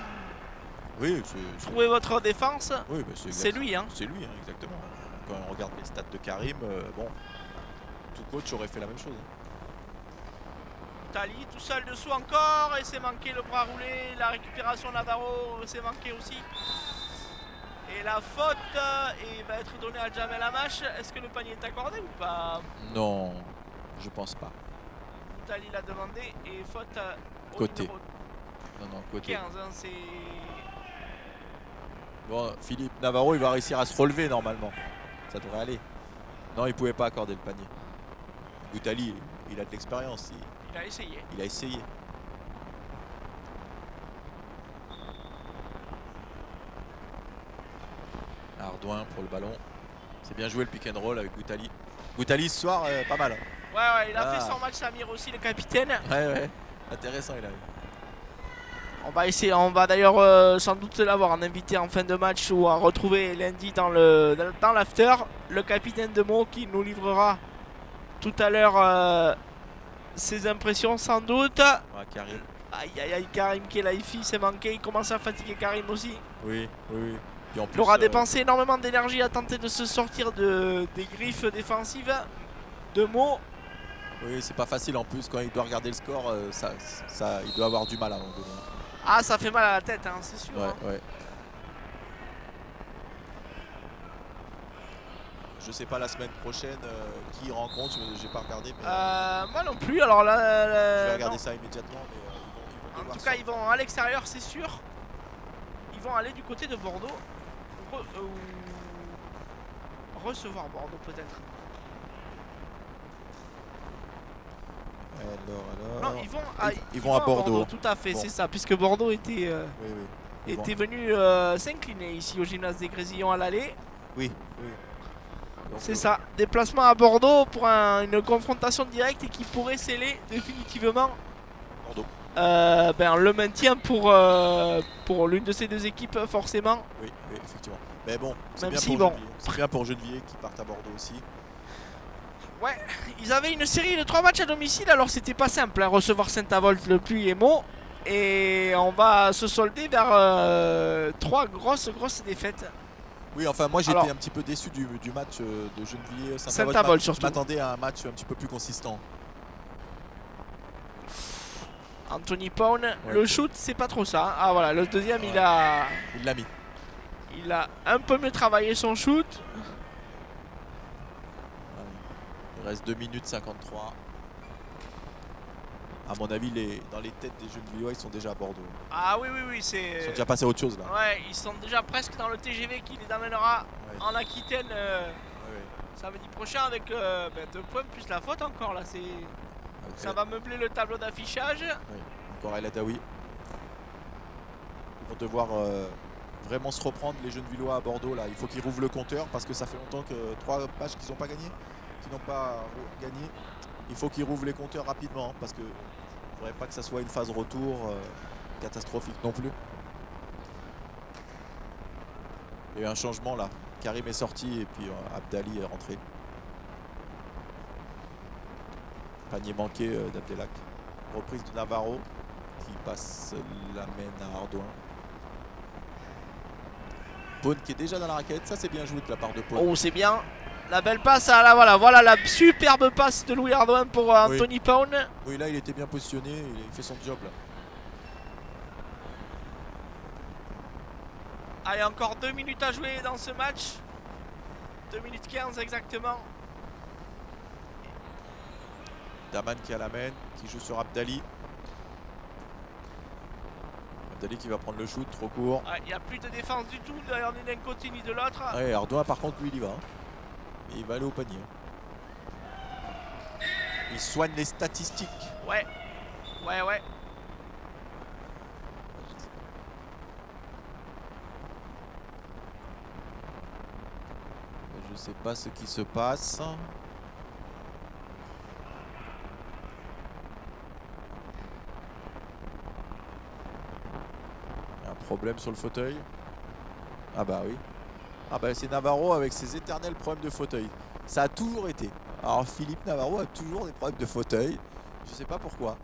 trouver votre défense? Oui, bah c'est lui. Hein. C'est lui, hein, exactement. Quand on regarde les stats de Karim, bon, tout coach aurait fait la même chose. Tali tout seul dessous encore et c'est manqué le bras roulé. La récupération Navarro, c'est manqué aussi. Et la faute va être donnée à Jamel Amash. Est-ce que le panier est accordé ou pas? Non, je pense pas. Tali l'a demandé et faute au côté. Non, côté. 15, hein, c'est... Bon, Philippe Navarro, il va réussir à se relever normalement. Ça devrait aller. Non, il pouvait pas accorder le panier. Goutali, il a de l'expérience. Il a essayé. Il a essayé. Hardouin pour le ballon. C'est bien joué le pick and roll avec Goutali. Goutali ce soir, pas mal. Hein. Ouais, il a fait son match Samir aussi, le capitaine. Ouais. Intéressant, il a eu. On va d'ailleurs sans doute l'avoir en invité en fin de match ou à retrouver lundi dans l'after. Le capitaine de Meaux qui nous livrera tout à l'heure ses impressions sans doute. Ouais, Karim. Aïe, Karim qui est là, il s'est manqué, il commence à fatiguer Karim aussi. Oui. Et en plus, il aura dépensé énormément d'énergie à tenter de se sortir des griffes défensives de Meaux. Oui, c'est pas facile en plus quand il doit regarder le score, il doit avoir du mal à un moment donné. Ah, ça fait mal à la tête, hein, c'est sûr. Ouais. Je sais pas la semaine prochaine qui rencontre, j'ai pas regardé. Mais, moi non plus, alors là... je vais regarder non. ça immédiatement. Mais, ils vont En devoir tout cas, ils vont à l'extérieur, c'est sûr. Ils vont aller du côté de Bordeaux. Ou recevoir Bordeaux peut-être. Alors. Non, ils vont à Bordeaux. Tout à fait, Bon. c'est ça, puisque Bordeaux était, Oui. était venu s'incliner ici au gymnase des Grésillons à l'aller. Oui. C'est ça, déplacement à Bordeaux pour une confrontation directe et qui pourrait sceller définitivement Bordeaux. le maintien pour l'une de ces deux équipes forcément. Oui, effectivement. Mais bon, c'est Même bien, si, bien pour Gennevilliers qui partent à Bordeaux aussi. Ouais, ils avaient une série de 3 matchs à domicile, alors c'était pas simple, hein, recevoir Saint-Avold, Le Puy et Meaux. Et on va se solder vers 3 grosses défaites. Oui, enfin moi j'étais un petit peu déçu du match de Gennevilliers Saint-Avold surtout. Je m'attendais à un match un petit peu plus consistant. Anthony Paune, le shoot c'est pas trop ça. Ah voilà, le deuxième il l'a mis. Il a un peu mieux travaillé son shoot. Il reste 2 minutes 53. À mon avis, dans les têtes des Gennevillois, ils sont déjà à Bordeaux. Ah oui, c'est... Ils sont déjà passés à autre chose là. Ouais, ils sont déjà presque dans le TGV qui les amènera en Aquitaine samedi prochain avec 2 points plus la faute encore là. Ça va meubler le tableau d'affichage. Oui. Encore El Adaoui. Ils vont devoir vraiment se reprendre les Gennevillois à Bordeaux là. Il faut qu'ils rouvrent le compteur parce que ça fait longtemps que 3 matchs qu'ils n'ont pas gagné. Gagné. Il faut qu'ils rouvrent les compteurs rapidement hein, parce que il faudrait pas que ça soit une phase retour catastrophique non plus. Il y a eu un changement là. Karim est sorti et puis Abdali est rentré. Panier manqué d'Abdelak. Reprise de Navarro qui passe la mène à Ardouin. Paune qui est déjà dans la raquette. Ça c'est bien joué de la part de Paune. Oh c'est bien. La belle passe à la voilà la superbe passe de Louis Ardouin pour Anthony Paune. Oui là il était bien positionné, il fait son job là. Allez encore 2 minutes à jouer dans ce match. 2 minutes 15 exactement. Daman qui a la main, qui joue sur Abdali. Abdali qui va prendre le shoot, trop court. Il n'y a plus de défense du tout, d'ailleurs ni d'un côté ni de l'autre. Ouais, Ardouin par contre lui il y va. Hein. Et il va aller au panier. Il soigne les statistiques. Ouais. Je sais pas ce qui se passe. Il y a un problème sur le fauteuil. Ah bah oui. Ah bah c'est Navarro avec ses éternels problèmes de fauteuil. Ça a toujours été. Alors Philippe Navarro a toujours des problèmes de fauteuil. Je sais pas pourquoi.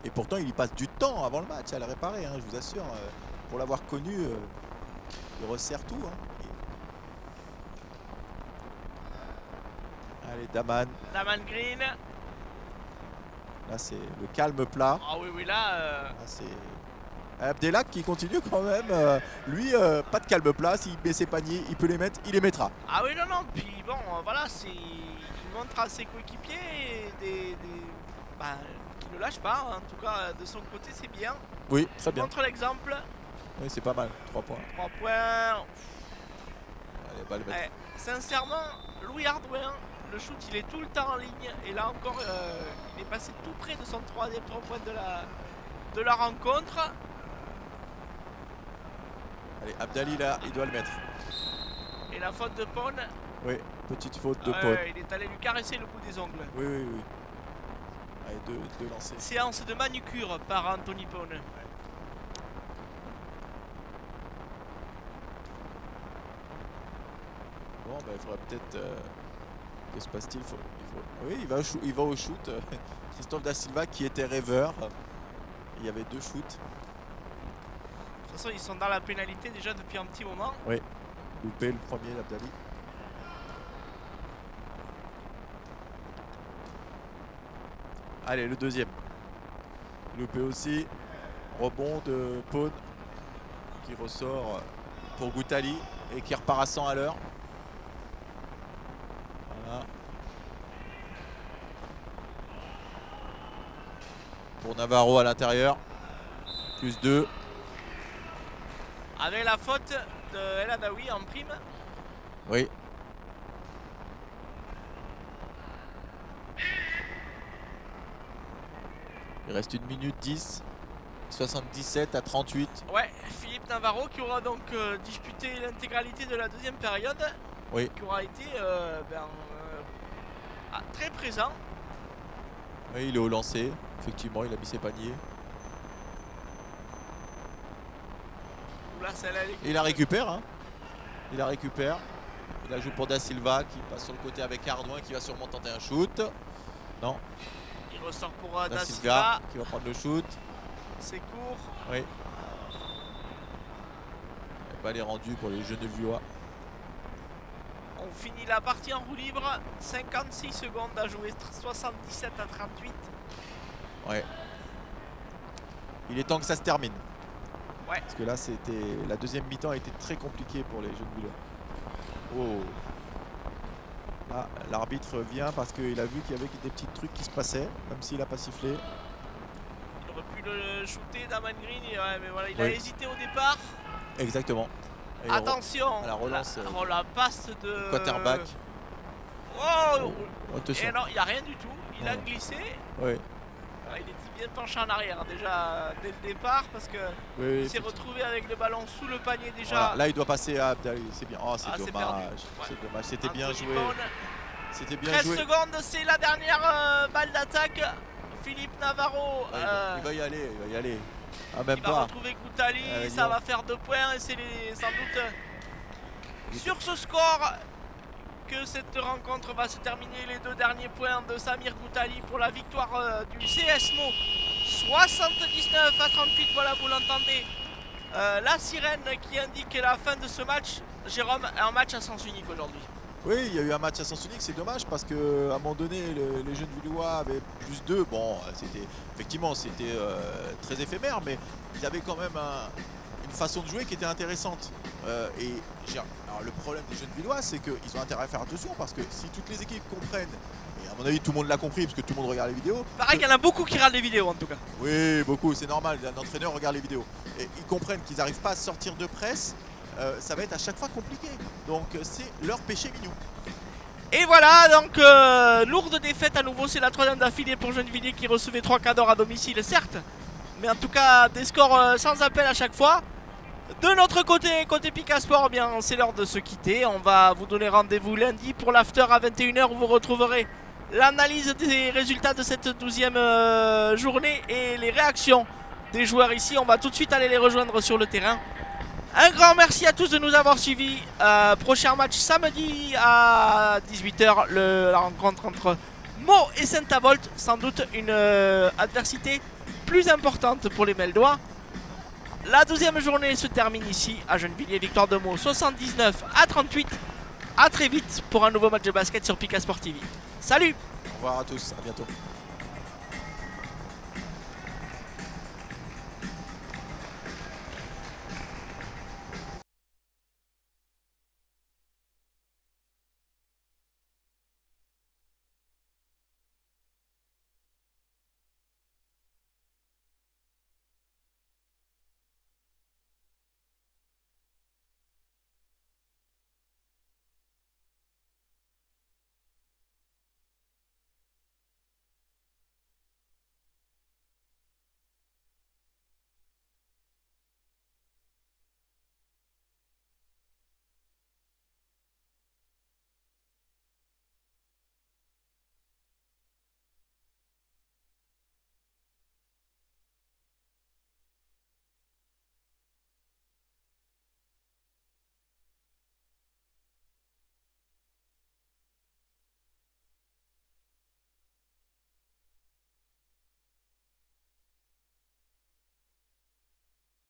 Et pourtant il y passe du temps avant le match à le réparer, hein, je vous assure. Pour l'avoir connu, il resserre tout. Hein. Allez Daman. Daman Green. Là c'est le calme plat. Ah oui là... Là c'est Abdelak qui continue quand même. Lui, pas de calme plat. S'il met ses paniers, il peut les mettre, il les mettra. Ah oui non. Puis bon voilà, il montre à ses coéquipiers qui ne lâchent pas. En tout cas de son côté c'est bien. Oui, très bien. Montre l'exemple. Oui, c'est pas mal. 3 points. 3 points. Allez, balle mettre. Sincèrement, Louis Ardouin, le shoot il est tout le temps en ligne. Et là encore, il est passé tout près de son 3e 3 points de la rencontre. Allez, Abdali là, il doit le mettre. Et la faute de Paune. Oui, petite faute de Paune. Il est allé lui caresser le bout des ongles. Oui. Allez, deux lancers. Séance de manucure par Anthony Paune. Bon, bah, il faudrait peut-être... que se passe-t-il? Oui, il va au shoot. Christophe Da Silva qui était rêveur. Il y avait 2 shoots. De toute façon, ils sont dans la pénalité déjà depuis un petit moment. Oui, loupé le premier d'Abdali. Allez, le deuxième. Loupé aussi. Rebond de Paune. qui ressort pour Goutali et qui repart à 100 à l'heure. Voilà. Pour Navarro à l'intérieur. Plus 2. Avec la faute de El Adaoui en prime. Oui. Il reste 1 minute 10. 77 à 38. Ouais, Philippe Navarro qui aura donc disputé l'intégralité de la deuxième période. Oui. Qui aura été très présent. Oui, il est au lancer. Effectivement, il a mis ses paniers. Là, il la récupère. Hein. Il la récupère. Il la joue pour Da Silva qui passe sur le côté avec Ardouin qui va sûrement tenter un shoot. Non. Il ressort pour Da Silva qui va prendre le shoot. C'est court. Oui. La balle est rendue pour les Genevois. On finit la partie en roue libre. 56 secondes à jouer. 77 à 38. Ouais. Il est temps que ça se termine. Ouais. Parce que là, c'était la deuxième mi-temps a été très compliquée pour les Genevois. Oh. Ah, l'arbitre vient parce qu'il a vu qu'il y avait des petits trucs qui se passaient, même s'il n'a pas sifflé. Il aurait pu le shooter Damon Green, mais voilà, il a hésité au départ. Exactement. Et attention, à la relance. La passe de quarterback. Oh, attention. Et non, il n'y a rien du tout. Il a glissé. Oui. Il était bien penché en arrière déjà dès le départ parce que il s'est retrouvé avec le ballon sous le panier déjà. Voilà, là il doit passer à Abdali, c'est bien. Oh, c'est dommage. C'est dommage, c'était bien joué. C'était bien 13 joué. secondes, c'est la dernière balle d'attaque. Philippe Navarro. Il va y aller, il va y aller. Ah, même il pas. va retrouver Goutali, ça va faire 2 points et c'est sans doute sur ce score que cette rencontre va se terminer. Les 2 derniers points de Samir Goutali pour la victoire du CSMO 79 à 38. Voilà, vous l'entendez, la sirène qui indique la fin de ce match. Jérôme, un match à sens unique aujourd'hui. Oui, il y a eu un match à sens unique, c'est dommage parce qu'à un moment donné, les Gennevillois avaient plus 2. Bon, effectivement, c'était très éphémère, mais ils avaient quand même une façon de jouer qui était intéressante. Alors, le problème des Gennevillois, c'est qu'ils ont intérêt à faire attention parce que si toutes les équipes comprennent, et à mon avis tout le monde l'a compris parce que tout le monde regarde les vidéos. Pareil qu'il y en a beaucoup qui regardent les vidéos en tout cas. Oui, beaucoup, c'est normal, un entraîneur regarde les vidéos. Et ils comprennent qu'ils n'arrivent pas à sortir de presse. Ça va être à chaque fois compliqué. Donc c'est leur péché mignon. Et voilà, donc lourde défaite à nouveau. C'est la 3e d'affilée pour Gennevilliers qui recevait 3 cadors à domicile, certes. Mais en tout cas, des scores sans appel à chaque fois. De notre côté Picasport, eh bien c'est l'heure de se quitter. On va vous donner rendez-vous lundi pour l'after à 21 h où vous retrouverez l'analyse des résultats de cette 12e journée et les réactions des joueurs ici. On va tout de suite aller les rejoindre sur le terrain. Un grand merci à tous de nous avoir suivis. Prochain match samedi à 18 h, la rencontre entre Meaux et Saint-Avold. Sans doute une adversité plus importante pour les Meldois. La 12e journée se termine ici à Gennevilliers. Victoire de Meaux 79 à 38. A très vite pour un nouveau match de basket sur Picasport TV. Salut! Au revoir à tous, à bientôt.